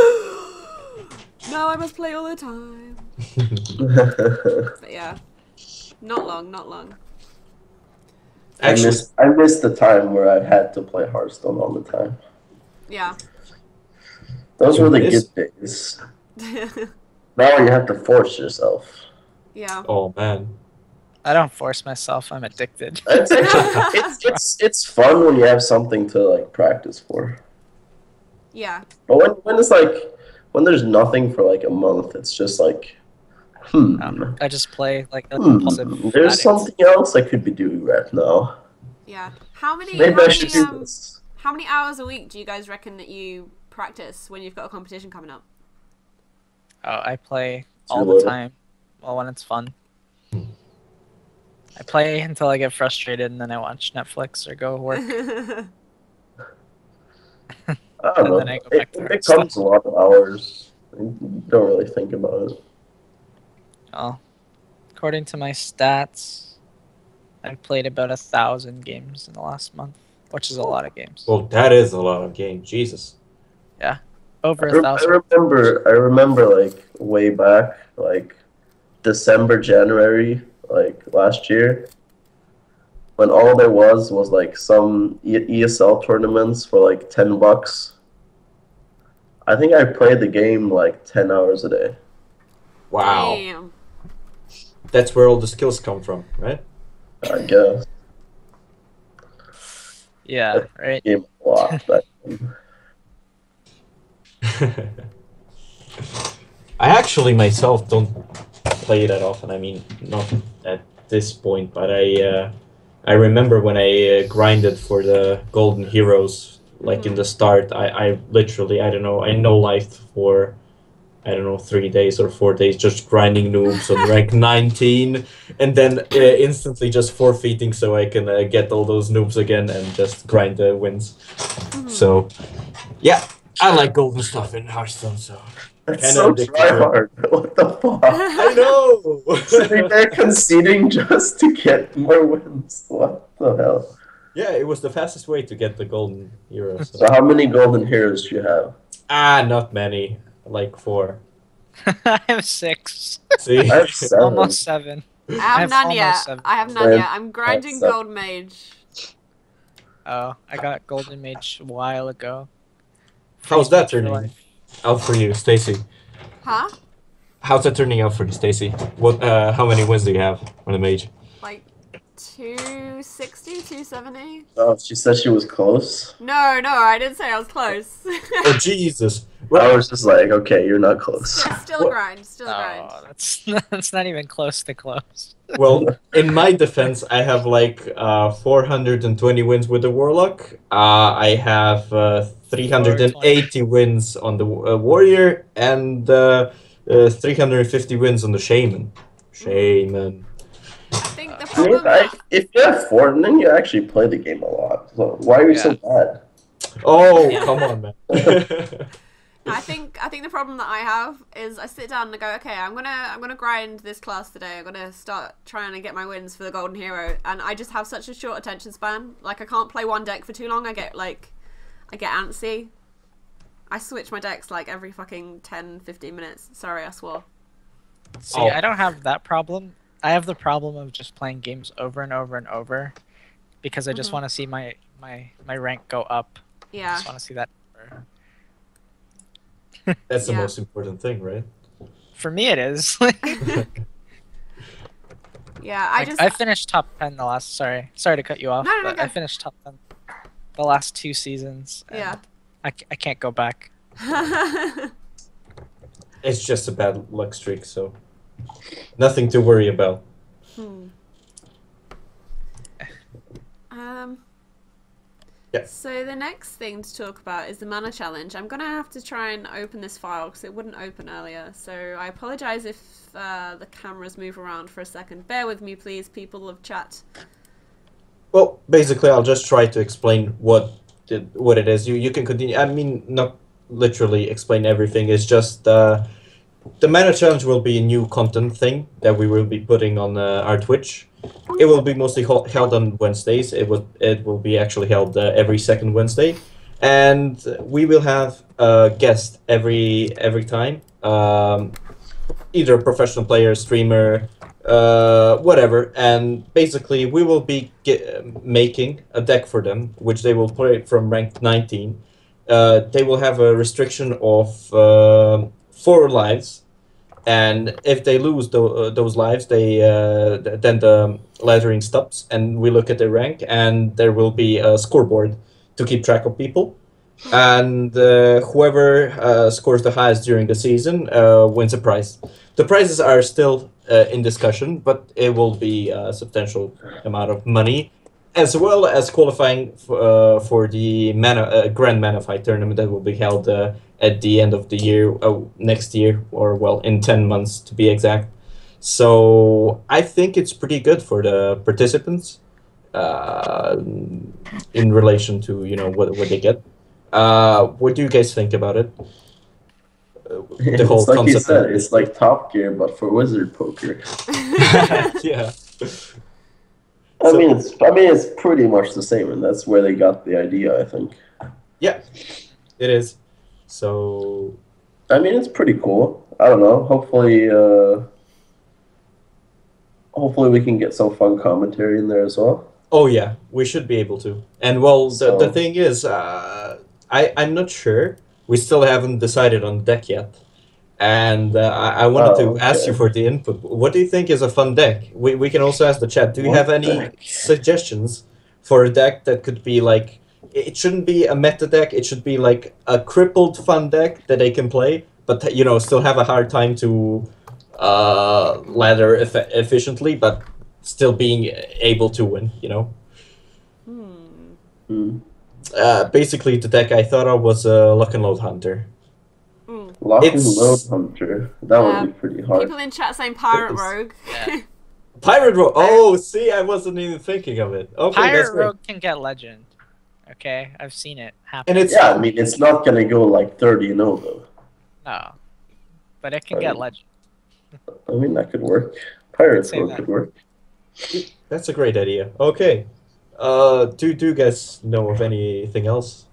no, I must play all the time. But yeah, not long. Actually, I missed the time where I had to play Hearthstone all the time. Yeah. Those You were the miss? good days. Now you have to force yourself. Yeah. oh man. I don't force myself. I'm addicted. It's actually it's fun when you have something to like practice for. Yeah. But when it's like when there's nothing for like a month, it's just like I just play like a compulsive there's addict. something else I could be doing right now. Yeah. How many Maybe I should do this. how many hours a week do you guys reckon that you practice when you've got a competition coming up? Oh, I play Too all the little. time. Well, when it's fun. I play until I get frustrated, and then I watch Netflix or go work. I don't And know. then I go back to It Hearthstone. becomes a lot of hours. You don't really think about it. Oh, according to my stats, I've played about 1,000 games in the last month, which is a lot of games. Well, that is a lot of games. Jesus. Over I 1,000. remember like way back, like December, January, like last year, when all there was like some ESL tournaments for like $10. I think I played the game like 10 hours a day. Wow. Damn. That's where all the skills come from, right? I guess. Yeah, right. Game a lot back then. I actually myself don't play that often. I mean, not at this point, but I remember when I grinded for the Golden Heroes, like in the start. I literally, I don't know, I no life for, I don't know, 3 days or 4 days, just grinding noobs on rank 19, and then instantly just forfeiting so I can get all those noobs again and just grind the wins. So, yeah, I like golden stuff in Hearthstone, so. That's Kinda so addicted to it. tryhard. What the fuck? I know! Sitting there conceding just to get more wins. What the hell? Yeah, it was the fastest way to get the golden hero. So how many golden heroes do you have? Not many. Like 4. I have 6. See? I have 7. Almost 7. I have none almost yet. 7. I have none yet. I'm grinding Seven. gold mage. Oh, I got Golden Mage a while ago. How's that For turning life. out for you, Stacy? Huh? How's that turning out for you, Stacy? What? How many wins do you have on the mage? Like 260, 270? Oh, she said she was close. No, I didn't say I was close. Oh Jesus! I Well, was just like, okay, you're not close. Still a grind, still a grind. Oh, that's not even close to close. well, in my defense, I have like 420 wins with the warlock. I have 380 wins on the warrior and 350 wins on the shaman. Shaman. I think the I mean, problem. if you have 4, then you actually play the game a lot. So why are you so bad? Oh, come on, man. I think the problem that I have is I sit down and I go, okay, I'm gonna grind this class today. I'm gonna start trying to get my wins for the golden hero, and I just have such a short attention span. Like I can't play one deck for too long. I get antsy. I switch my decks like every fucking 10-15 minutes. Sorry, I swore. See, I don't have that problem. I have the problem of just playing games over and over and over because I just want to see my rank go up. Yeah. I just want to see that number. That's the Yeah. most important thing, right? For me, it is. Yeah, I finished top 10 the last. Sorry to cut you off. No, but go. I finished top 10 the last 2 seasons. And Yeah. I can't go back. It's just a bad luck streak, so nothing to worry about. Yeah. So the next thing to talk about is the mana challenge. I'm gonna have to try and open this file because it wouldn't open earlier. So I apologize if the cameras move around for a second. Bear with me, please, people of chat. Well, basically, I'll just try to explain what it is. You can continue. I mean, not literally explain everything. It's just the Mana Challenge will be a new content thing that we will be putting on our Twitch. It will be mostly held on Wednesdays. It will be actually held every second Wednesday, and we will have a guest every time. Either a professional player, streamer, whatever. And basically, we will be making a deck for them, which they will play from rank 19. They will have a restriction of 4 lives, and if they lose those lives, then the lettering stops, and we look at their rank, and there will be a scoreboard to keep track of people. And whoever scores the highest during the season wins a prize. The prizes are still in discussion, but it will be a substantial amount of money, as well as qualifying for the Grand Mana Fight tournament that will be held at the end of the year, next year, or well, in 10 months to be exact. So I think it's pretty good for the participants in relation to what they get. What do you guys think about it? The whole it's like you concept said, it's like Top Gear, but for wizard poker. yeah. I mean, it's pretty much the same, and that's where they got the idea, I think. Yeah, it is. So, I mean, it's pretty cool. I don't know. Hopefully we can get some fun commentary in there as well. oh yeah, we should be able to. And well, the thing is, I'm not sure. We still haven't decided on the deck yet. And I wanted to ask you for the input. What do you think is a fun deck? We can also ask the chat. Do you have any suggestions for a deck that could be like... It shouldn't be a meta deck. It should be like a crippled fun deck that they can play, but still have a hard time to ladder efficiently, but still being able to win, Basically, the deck I thought of was Lock and Load Hunter. Lock and Load Hunter. That would be pretty hard. People in chat saying Pirate Rogue. Yeah. Pirate Rogue. Oh, see, I wasn't even thinking of it. Okay, Pirate Rogue can get Legend. Okay, I've seen it happen. And I mean, it's not gonna go like 30-0 though. No, but it can get Legend. I mean, that could work. Pirate Rogue could work. That's a great idea. Okay. Do you guys know of anything else?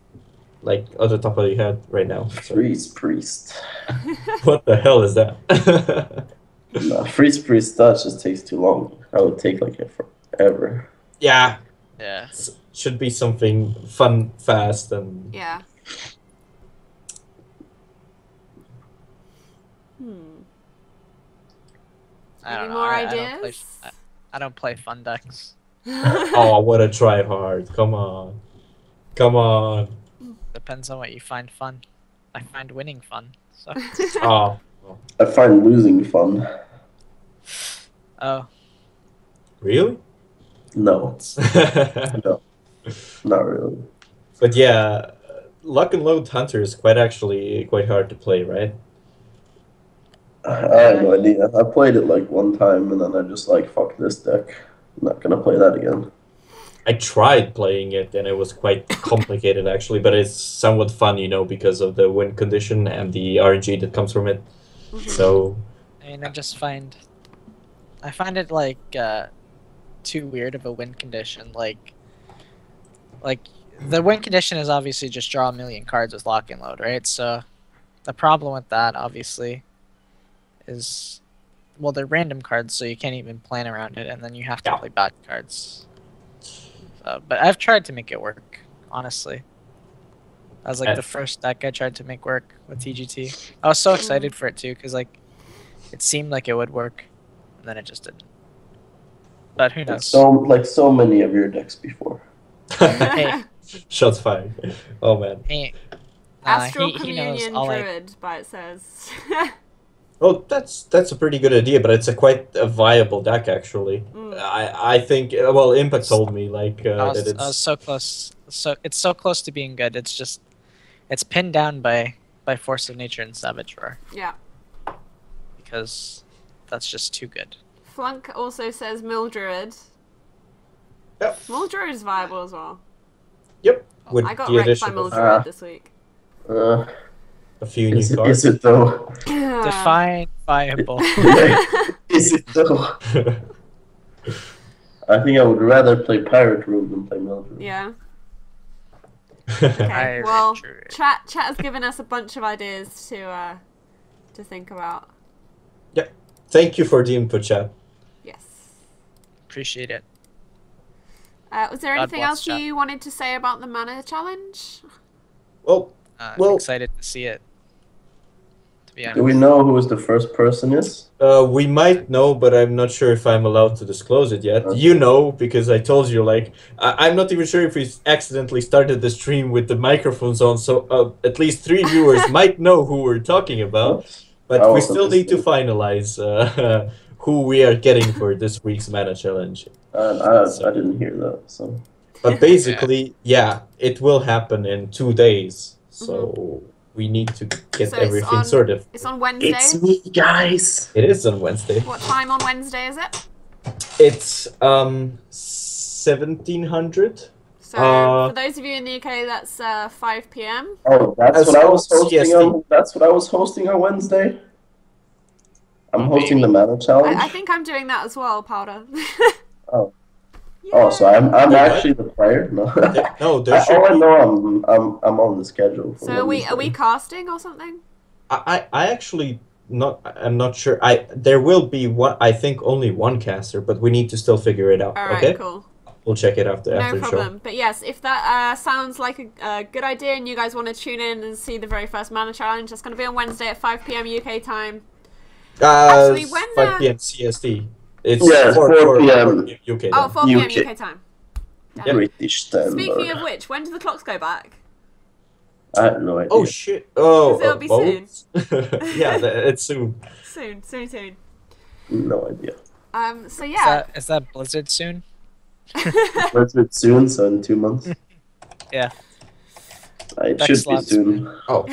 Like, on the top of your head right now? Freeze Priest. What the hell is that? No, Freeze Priest, that just takes too long. That would take like forever. Yeah. Yeah. Should be something fun, fast, and... Yeah. Any more ideas? I don't play fun decks. Oh, what a try hard. Come on. Come on. Depends on what you find fun. I find winning fun. So. Oh. I find losing fun. Oh. Really? No. No. Not really. But yeah, Lock and Load Hunter is quite hard to play, right? I have no idea. I played it like one time and then I just like, fuck this deck. I'm not gonna play that again. I tried playing it and it was quite complicated actually, but it's somewhat fun, because of the win condition and the RNG that comes from it. So, I mean, I find it like too weird of a win condition. Like the win condition is obviously just draw a million cards with Lock and Load, right? So the problem with that obviously is, well, they're random cards, so you can't even plan around it, and then you have to play bad cards. But I've tried to make it work, honestly. That was like the first deck I tried to make work with TGT. I was so excited for it too, because like it seemed like it would work, and then it just didn't. But who knows? So many of your decks before. Hey. Shots fired. Oh man. Hey, Astral he knows Communion all Druid, but it says. Well, that's a pretty good idea, but it's quite a viable deck actually. I think. Well, Impact told me that it's. I was so close. So it's so close to being good. It's just, it's pinned down by Force of Nature and Savage Roar. Yeah. Because that's just too good. Flunk also says Mildred. Yep. Mildred is viable as well. Yep. I got wrecked by Mildred this week. A few new cards. Is it though? Define viable. Is it though? I think I would rather play Pirate Rogue than play Mildred. Yeah. Okay. Well, chat has given us a bunch of ideas to think about. Yeah. Thank you for the input, chat. Yes. Appreciate it. Was there God anything bless else chat. you wanted to say about the Mana Challenge? Well, I'm Well- excited to see it. To be honest. Do we know who the first person is? we might know, but I'm not sure if I'm allowed to disclose it yet. Okay. You know, because I told you, like, I'm not even sure if we accidentally started the stream with the microphones on, so at least 3 viewers might know who we're talking about. But Oh, we so still this need to is- finalize who we are getting for this week's Mana Challenge. I didn't hear that. So But basically, yeah, it will happen in 2 days. So we need to get So everything sorted. It's on Wednesday. it's me, guys. It is on Wednesday. What time on Wednesday is it? It's 1700. So for those of you in the UK, that's 5 p.m. Oh, that's As what I was hosting CST. on. That's what I was hosting on Wednesday. I'm hosting the Mana Challenge. I think I'm doing that as well, Powder. Oh. Yay. Oh, so I'm What? actually the player. No, No, there should all I be. know I'm on the schedule. For So are we Wednesday. casting or something? I actually I'm not sure. There will be one. I think only one caster, but we need to still figure it out. All right, Okay, cool. we'll check it after No the show. problem. But yes, if that sounds like a good idea and you guys want to tune in and see the very first Mana Challenge, that's going to be on Wednesday at 5 p.m. UK time. Actually, when 5 p.m. CST. It's Yeah, 4 p.m. UK. Oh, Then. 4 p.m. UK. UK time. Damn. Yep. British Standard. Speaking of which, when do the clocks go back? I have no idea. Oh shit! Oh, 'Cause it'll be both? Yeah, it's soon. Soon. No idea. So yeah. Is that Blizzard soon? Let's do it soon, so in 2 months. Yeah. It Next should be slot's- soon. Oh,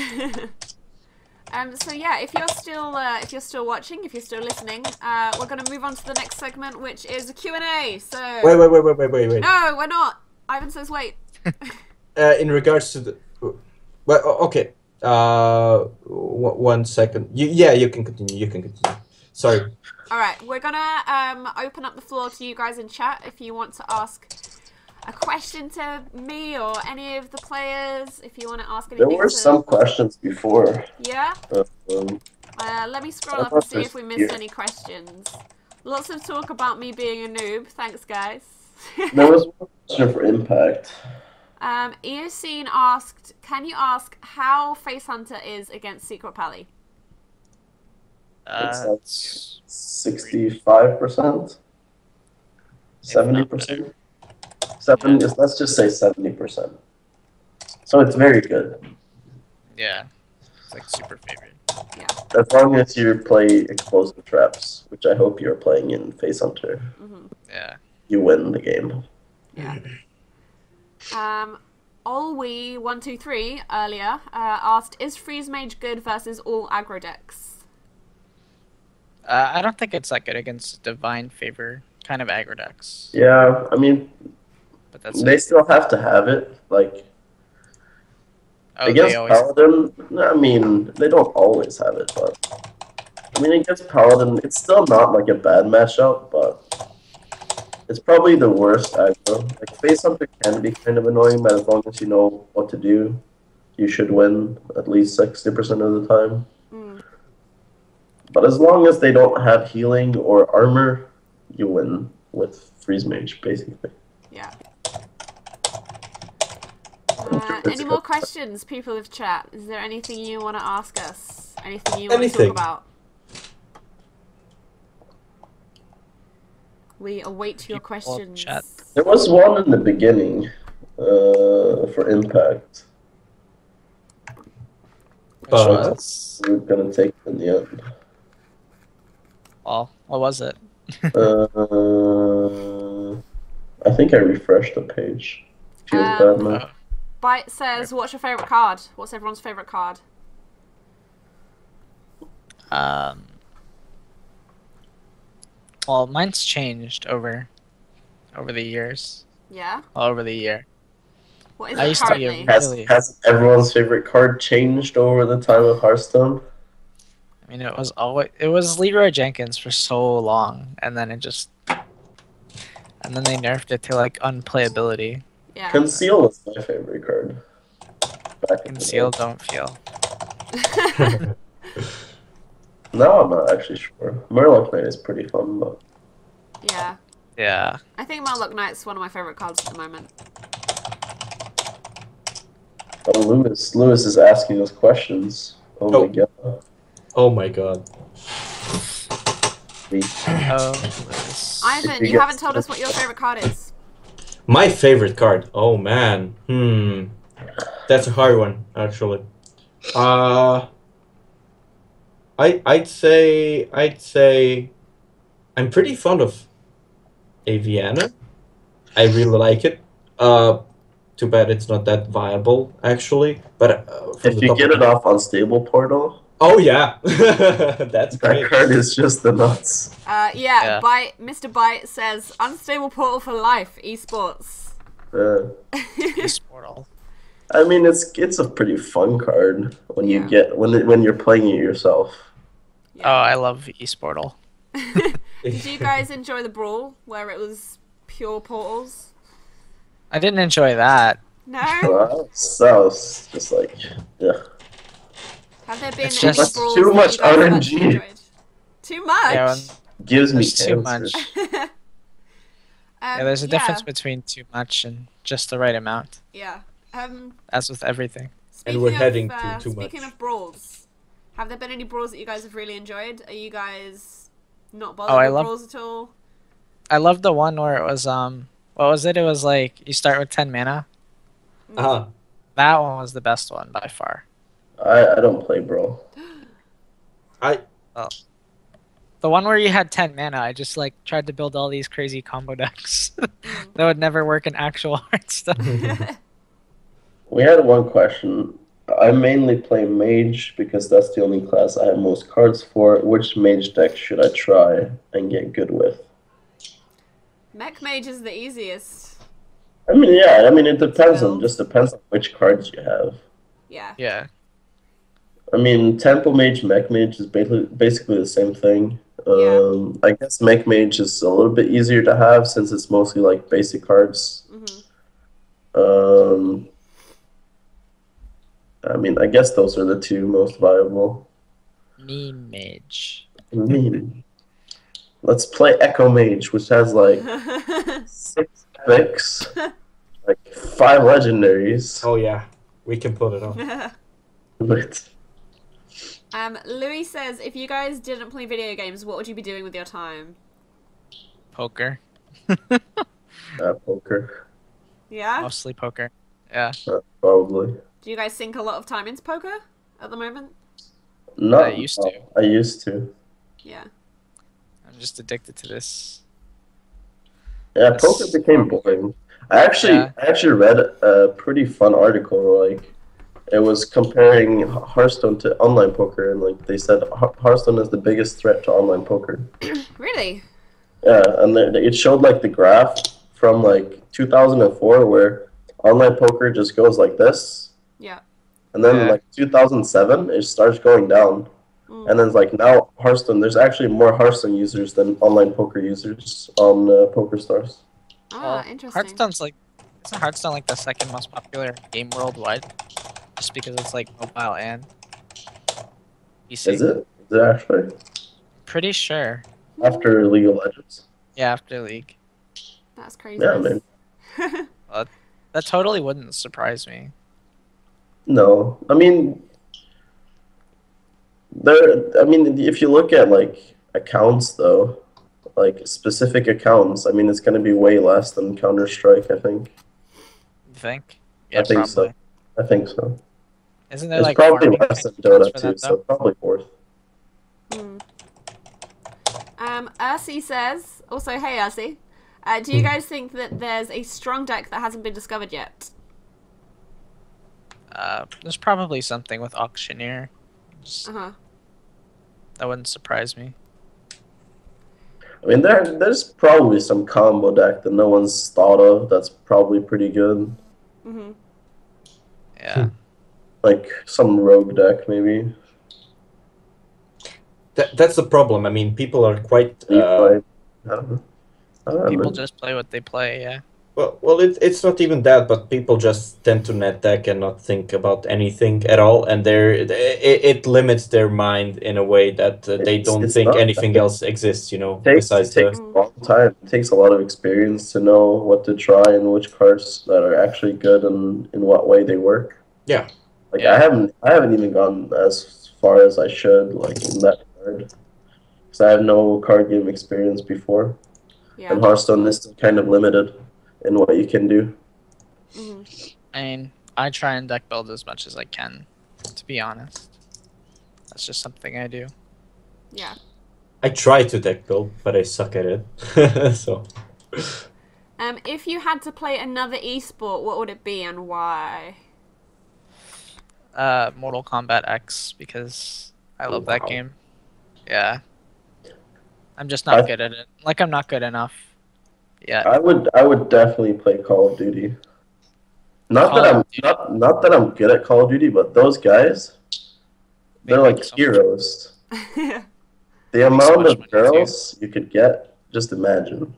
So yeah, if you're still watching, if you're still listening, we're gonna move on to the next segment, which is a Q&A. So wait. No, we're not. Ivan says wait. In regards to the, well, okay. 1 second. You can continue. You can continue. Sorry. All right, we're gonna open up the floor to you guys in chat if you want to ask a question to me or any of the players. If you want to ask anything. There were some questions before. Yeah. Um, Let me scroll I up and thought see if we missed there's- any questions. Lots of talk about me being a noob. Thanks, guys. there was one question for Impact. Eocene asked, can you ask how Face Hunter is against Secret Pally? It's like 65%, 70%. Let's just say 70%. So it's very good. Yeah. It's like super favorite. As long as you play explosive traps, which I hope you're playing in Face Hunter, Yeah. you win the game. Yeah. Olwe123 earlier asked, is Freeze Mage good versus all aggro decks? I don't think it's that good against Divine Favor kind of aggro decks. Yeah, I mean, But that's they still have to have it. Like, oh, they against always Paladin, I mean, they don't always have it, but I mean, against Paladin, it's still not like a bad matchup, but it's probably the worst aggro. Like, Face Hunter can be kind of annoying, but as long as you know what to do, you should win at least 60% of the time. But as long as they don't have healing or armor, you win with Freeze Mage, basically. Yeah. Any more questions, people of chat? Is there anything you want to ask us? Anything you want to Anything. talk about? We await your People of questions. chat. There was one in the beginning for Impact. Which But- was, We're going to take it in the end. well, what was it? I think I refreshed the page. Feels bad now. Byte says, what's your favourite card? What's everyone's favourite card? Well, mine's changed over the years. Yeah? Over the year. What is I it used to be a- currently? Has everyone's favorite card changed over the time of Hearthstone? I mean, it was Leroy Jenkins for so long, and then they nerfed it to like unplayability. Yeah. Conceal was my favorite card. Back in the Conceal, day. don't feel. No, I'm not actually sure. Murloc Knight is pretty fun, but Yeah. Yeah. I think Marlock Knight's one of my favorite cards at the moment. Oh, Lewis is asking us questions. Oh my god. Oh my god. Ivan, you haven't told us what your favorite card is. My favorite card. Oh man. That's a hard one, actually. I'd say I'm pretty fond of Aviana. I really like it. Too bad it's not that viable, actually. But if you get it off Unstable Portal, oh yeah, that's great. That card is just the nuts. Yeah. Mr. Byte says Unstable Portal for life, esports. Esportal. I mean, it's a pretty fun card when you get when you're playing it yourself. Yeah. Oh, I love esportal. Did you guys enjoy the brawl where it was pure portals? I didn't enjoy that. No. That was just like, yeah. Have there been any brawls too much RNG? Too much. Yeah, gives me too much. Yeah, there's a difference between too much and just the right amount. Yeah. As with everything. And we're heading to too much. Speaking of brawls, have there been any brawls that you guys have really enjoyed? Are you guys not bothered with brawls at all? I love the one where it was what was it? It was like you start with 10 mana. Uh-huh. That one was the best one by far. I don't play brawl. The one where you had 10 mana, I just like tried to build all these crazy combo decks that would never work in actual Hearthstone. We had one question. I mainly play mage because that's the only class I have most cards for. Which mage deck should I try and get good with? Mech mage is the easiest. I mean, yeah. I mean, it depends on which cards you have. Yeah. Yeah. I mean, Temple Mage, Mech Mage is basically the same thing. I guess Mech Mage is a little bit easier to have since it's mostly like basic cards. I mean, I guess those are the two most viable. Mean Mage. Mean. Let's play Echo Mage, which has like 6 epics, like 5 legendaries. Oh yeah, we can put it on. But Louis says, if you guys didn't play video games, what would you be doing with your time? Poker. Poker. Yeah? Mostly poker. Yeah. Probably. Do you guys sink a lot of time into poker at the moment? No, I used to. I used to. Yeah. I'm just addicted to this. Yeah, poker became boring. I actually read a pretty fun article. Like, it was comparing Hearthstone to online poker, and like they said, Hearthstone is the biggest threat to online poker. Really? Yeah, and it showed like the graph from like 2004 where online poker just goes like this. Yeah. And then like 2007, it starts going down. And then it's like now Hearthstone, there's actually more Hearthstone users than online poker users on PokerStars. Interesting. Isn't Hearthstone like the second most popular game worldwide? Just because it's like mobile and PC. Is it? Is it actually? Pretty sure. After League of Legends? Yeah, after League. That's crazy. Yeah, man. That totally wouldn't surprise me. No, I mean, if you look at like accounts though, like specific accounts, I mean, it's gonna be way less than Counter-Strike, I think. You think? Yeah, I think probably. so. I think so. Isn't there it's like probably less than Dota too, so probably 4th. Ursi says, also, hey Ursi, do you guys think that there's a strong deck that hasn't been discovered yet? There's probably something with Auctioneer. That wouldn't surprise me. I mean, there's probably some combo deck that no one's thought of that's probably pretty good. Yeah. Like some rogue deck, maybe. That's the problem. I mean, people are quite... I don't know. People just play what they play, yeah. Well, it's not even that, but people just tend to net deck and not think about anything at all, and it limits their mind in a way that they don't It's think not anything that. else exists, you know, It besides takes the... a long time. It takes a lot of experience to know what to try and which cards that are actually good and in what way they work. Yeah. Like Yeah. I haven't even gone as far as I should, like in that regard, because I have no card game experience before, Yeah. and Hearthstone is still kind of limited in what you can do. Hmm. I mean, I try and deck build as much as I can, to be honest. That's just something I do. Yeah. I try to deck build, but I suck at it. So... If you had to play another esport, what would it be and why? Mortal Kombat X, because I love that wow. game. Yeah. I'm just not good at it. Like, I'm not good enough yet. I would definitely play Call of Duty. Not Call that of I'm Duty. not that I'm good at Call of Duty, but those guys, they're make like so much- heroes. Yeah. The Make so amount much of money, girls you could get, just imagine.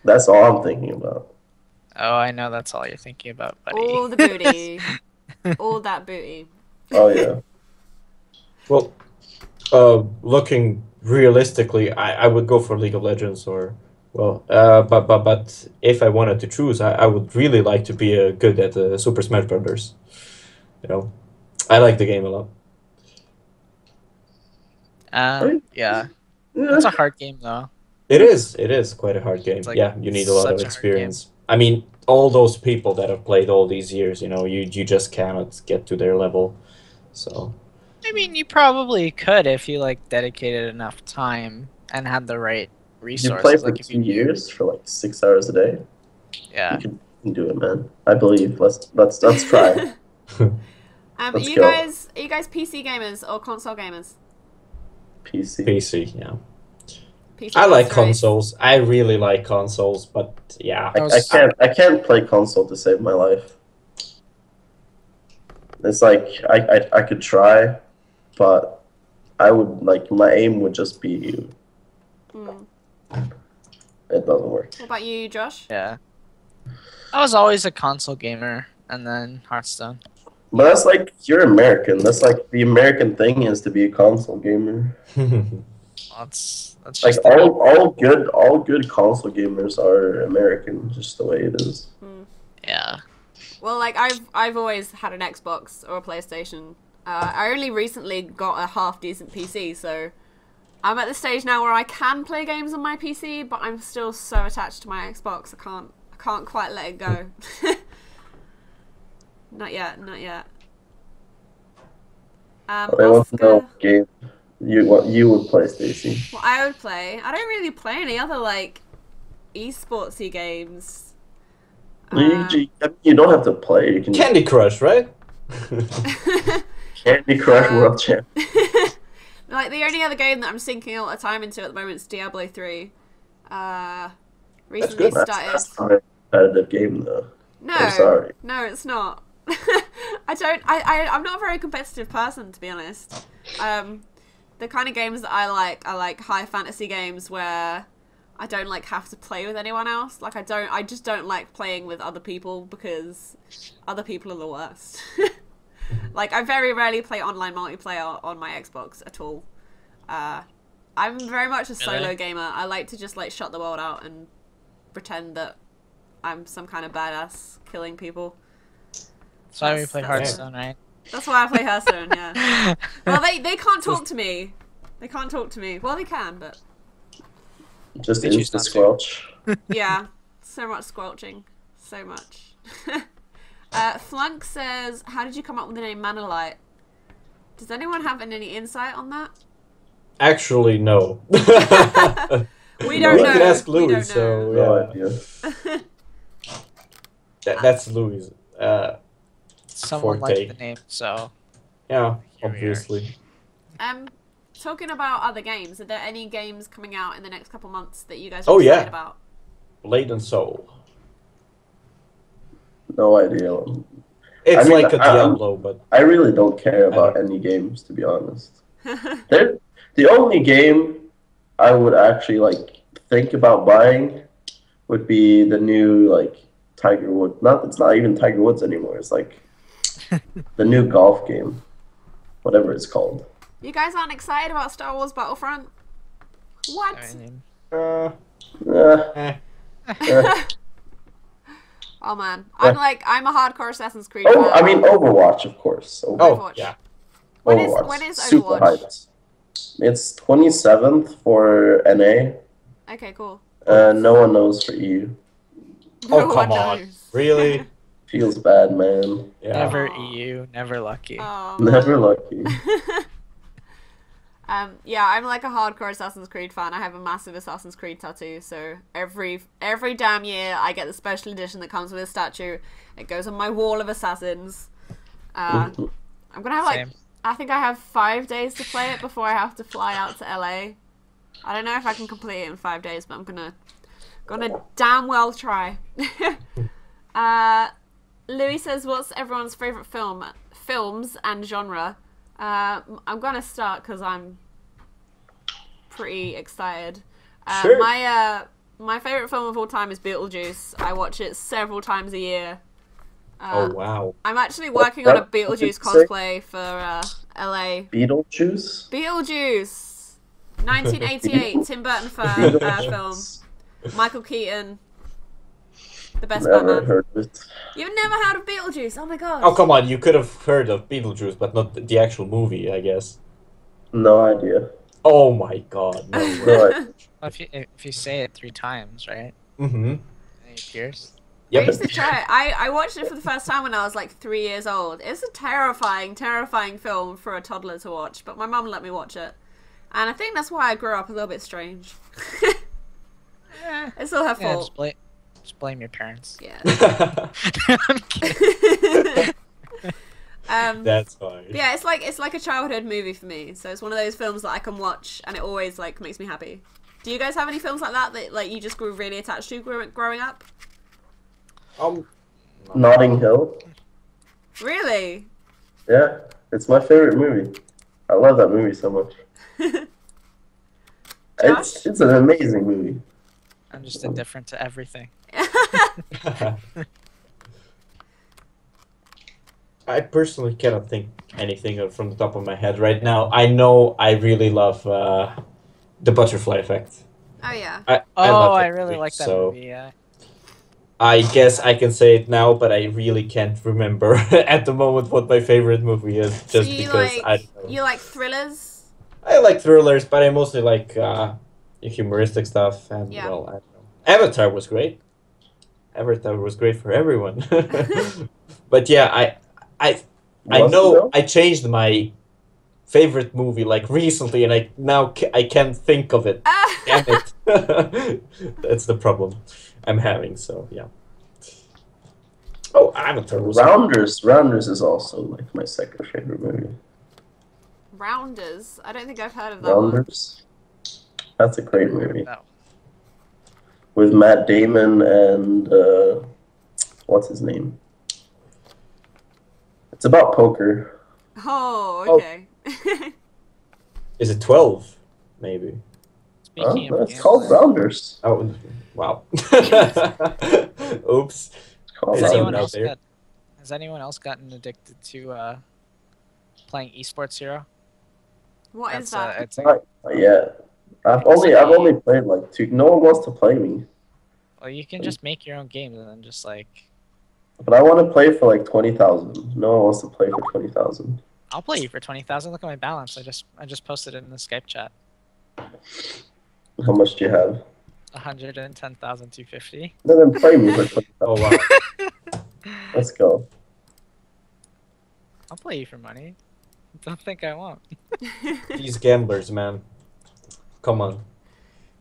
That's all I'm thinking about. Oh, I know that's all you're thinking about, buddy. All the booty. All that booty. Oh yeah. Well, looking realistically, I would go for League of Legends or... Well, but if I wanted to choose, I would really like to be good at Super Smash Brothers. You know, I like the game a lot. Yeah. It's a hard game, though. It is quite a hard game. Like, Yeah, you need a lot of such a hard experience. I mean, all those people that have played all these years, you know, you just cannot get to their level. So... I mean, you probably could if you, like, dedicated enough time and had the right You resources. play for Like, if 2 years for like 6 hours a day. Yeah. You can do it, man. I believe. Let's try. Are Let's you go. guys PC gamers or console gamers? PC. PC, yeah. PC I like master race. consoles. I really like consoles, but yeah. I can't play console to save my life. It's like I could try, but I would like my aim would just be Mm. it doesn't work. What about you, Josh? Yeah. I was always a console gamer, and then Hearthstone. But that's like you're American. That's like the American thing is to be a console gamer. That's Like just all good console gamers are American, just the way it is. yeah. Well, like I've always had an Xbox or a PlayStation. I only recently got a half decent PC, so I'm at the stage now where I can play games on my PC, but I'm still so attached to my Xbox. I can't quite let it go. Not yet. I want to know what game you would play, Stacey. Well, I would play. I don't really play any other like esportsy games. You don't have to play. You can Candy Crush, right? Candy Crush World Champ. Like the only other game that I'm sinking a lot of time into at the moment is Diablo 3. Recently good. started. That's not a competitive game though. No, I'm sorry. no, it's not. I'm not a very competitive person, to be honest. The kind of games that I like high fantasy games where I don't like have to play with anyone else. Like I just don't like playing with other people because other people are the worst. Like I very rarely play online multiplayer on my Xbox at all. I'm very much a solo gamer. I like to just like shut the world out and pretend that I'm some kind of badass killing people. That's why we That's- play that's Hearthstone, right? That's why I play Hearthstone, yeah. Well, they can't talk to me. They can't talk to me. Well, they can, but Just They choose insta not to. squelch. yeah, so much squelching, so much. Flunk says, "How did you come up with the name ManaLight?" Does anyone have any insight on that? Actually, no. We don't We know. could ask We don't Louis, so No yeah. idea. That's Louis. Someone Forte. liked the name, so Yeah, Here we are. obviously. Talking about other games, are there any games coming out in the next couple months that you guys Oh, are yeah. excited about? Blade and Soul. No idea. It's I mean, like a I'm- Diablo, but I really don't care about any games, to be honest. The only game I would actually like think about buying would be the new like Tiger Woods. It's not even Tiger Woods anymore. It's like the new golf game, whatever it's called. You guys aren't excited about Star Wars Battlefront? What? I mean, Eh. Oh man, I'm a hardcore Assassin's Creed fan. Oh, I mean Overwatch, of course. Oh, Overwatch. yeah. When Overwatch. is Super Overwatch? hyped. It's 27th for NA, Okay, cool. and no one knows for EU. Oh, No come one on. knows. Really? Feels bad, man. Yeah. never Aw. EU, never lucky. Oh, Never man. lucky. Yeah, I'm like a hardcore Assassin's Creed fan. I have a massive Assassin's Creed tattoo, so every damn year I get the special edition that comes with a statue. It goes on my wall of assassins. I'm gonna have Same. I think I have 5 days to play it before I have to fly out to LA. I don't know if I can complete it in 5 days, but I'm gonna damn well try. Louis says, "What's everyone's favorite films and genre?" I'm gonna start because I'm pretty excited. Sure. My favorite film of all time is Beetlejuice. I watch it several times a year. Oh, wow. I'm actually working on a Beetlejuice cosplay for LA. Beetlejuice? Beetlejuice, 1988, Tim Burton film. Michael Keaton, the best Never Batman. heard of it. You've never heard of Beetlejuice? Oh my god. Oh, come on. You could have heard of Beetlejuice, but not the actual movie, I guess. No idea. Oh, my God. No way. No idea. Well, if you say it 3 times, right? Mm-hmm. And it appears. I Yep. used to try it. I watched it for the first time when I was like 3 years old. It's a terrifying film for a toddler to watch, but my mum let me watch it. And I think that's why I grew up a little bit strange. It's all her Yeah, fault. just blame your parents. Yeah. I'm kidding. That's fine. Yeah, it's like a childhood movie for me. So it's one of those films that I can watch and it always like makes me happy. Do you guys have any films like that like you just grew really attached to growing up? Notting Hill. Really? Yeah, it's my favorite movie. I love that movie so much. Josh? It's an amazing movie. I'm just indifferent to everything. I personally cannot think anything from the top of my head right now. I know I really love The Butterfly Effect. Oh yeah. I love that really movie, like that so movie. Yeah. I guess I can say it now, but I really can't remember at the moment what my favorite movie is, just So you because I don't know. you like thrillers? I like thrillers, but I mostly like humoristic stuff, and Yeah. well, I don't know. Avatar was great. Avatar was great for everyone. But yeah, I Was it know though? I changed my favorite movie like recently, and I can't think of it. Damn it! That's the problem I'm having. So yeah. Oh, Avatar was Rounders is also like my second favorite movie. Rounders. I don't think I've heard of that one. Rounders. That's a great movie. No. With Matt Damon and what's his name? It's about poker. Oh, Oh. okay. Is it 12? Maybe. Speaking No, of it's called Rounders. Oh, wow. Oops. It's called Is anyone Rounders. out there? has anyone else gotten addicted to playing esports hero? What is that? It's Yeah. I've only played like 2. No one wants to play me. well, you can just make your own games and then just like But I want to play for like 20,000. No one wants to play for 20,000. I'll play you for 20,000. Look at my balance. I just posted it in the Skype chat. How much do you have? 110,250. Then play me for 20,000. Oh, wow. Let's go. I'll play you for money. Don't think I won't. These gamblers, man. Come on.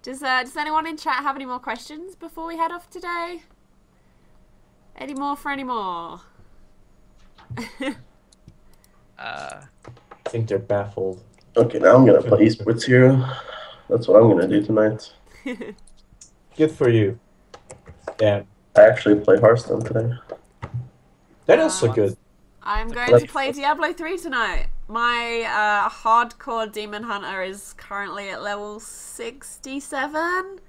Does anyone in chat have any more questions before we head off today? Any more for any more? I think they're baffled. Okay, now I'm gonna play esports hero. That's what I'm gonna do tonight. Good for you. Yeah. I actually play Hearthstone today. That is so good. I'm going to play Diablo 3 tonight. My hardcore demon hunter is currently at level 67.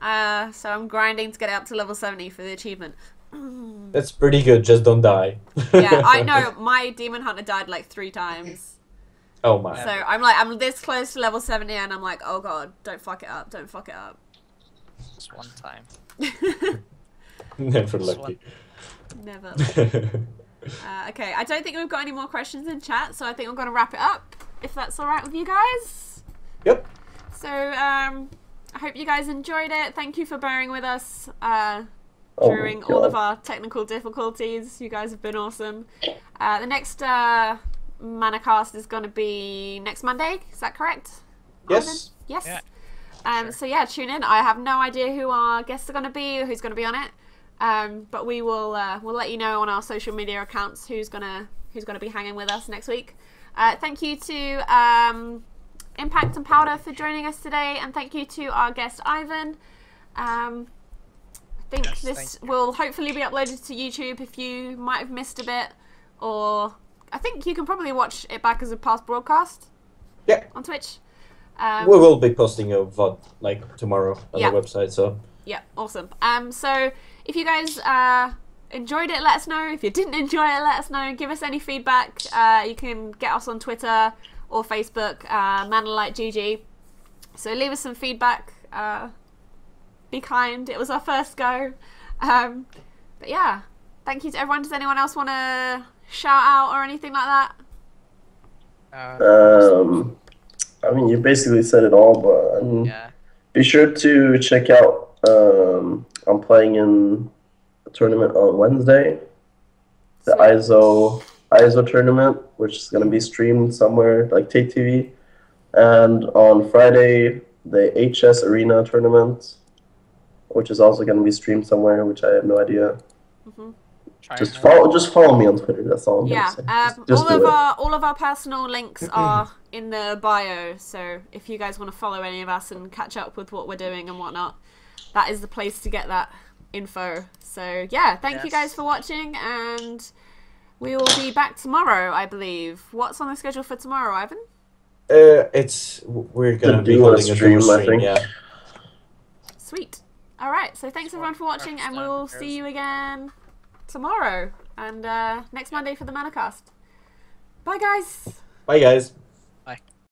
So I'm grinding to get it up to level 70 for the achievement. That's pretty good. Just don't die. Yeah, I know. My demon hunter died like 3 times. Oh my. So I'm this close to level 70, and I'm like, oh god, don't fuck it up, don't fuck it up. Just one time. Never lucky. Never. Okay, I don't think we've got any more questions in chat, so I think we're going to wrap it up, if that's all right with you guys. Yep. So I hope you guys enjoyed it. Thank you for bearing with us during all of our technical difficulties. You guys have been awesome. The next ManaCast is going to be next Monday. Is that correct? Yes. Ivan? Yes. Yeah. Sure. So yeah, tune in. I have no idea who our guests are going to be or who's going to be on it. But we will we'll let you know on our social media accounts who's gonna be hanging with us next week. Thank you to Impact and Powder for joining us today, and thank you to our guest Ivan. I think this will hopefully be uploaded to YouTube if you might have missed a bit, or I think you can probably watch it back as a past broadcast. Yeah. On Twitch. We will be posting a VOD like tomorrow on the website. So. Yeah, awesome. So if you guys enjoyed it, let us know. If you didn't enjoy it, let us know. Give us any feedback. You can get us on Twitter or Facebook, ManaLight GG. So leave us some feedback. Be kind. It was our first go. But yeah, thank you to everyone. Does anyone else want to shout out or anything like that? I mean, you basically said it all, but yeah. Be sure to check out. I'm playing in a tournament on Wednesday, the ISO tournament, which is gonna be streamed somewhere like Take TV, and on Friday the HS Arena tournament, which is also gonna be streamed somewhere, which I have no idea. Mm-hmm. Just follow me on Twitter. That's all I'm gonna say. Just all of our personal links are in the bio. So if you guys want to follow any of us and catch up with what we're doing and whatnot, that is the place to get that info. So yeah, thank you guys for watching, and we will be back tomorrow, I believe. What's on the schedule for tomorrow, Ivan? We're gonna be holding a stream, I think. Yeah. Sweet. All right. So thanks everyone for watching, and we'll see you again tomorrow and next Monday for the ManaCast. Bye guys. Bye guys.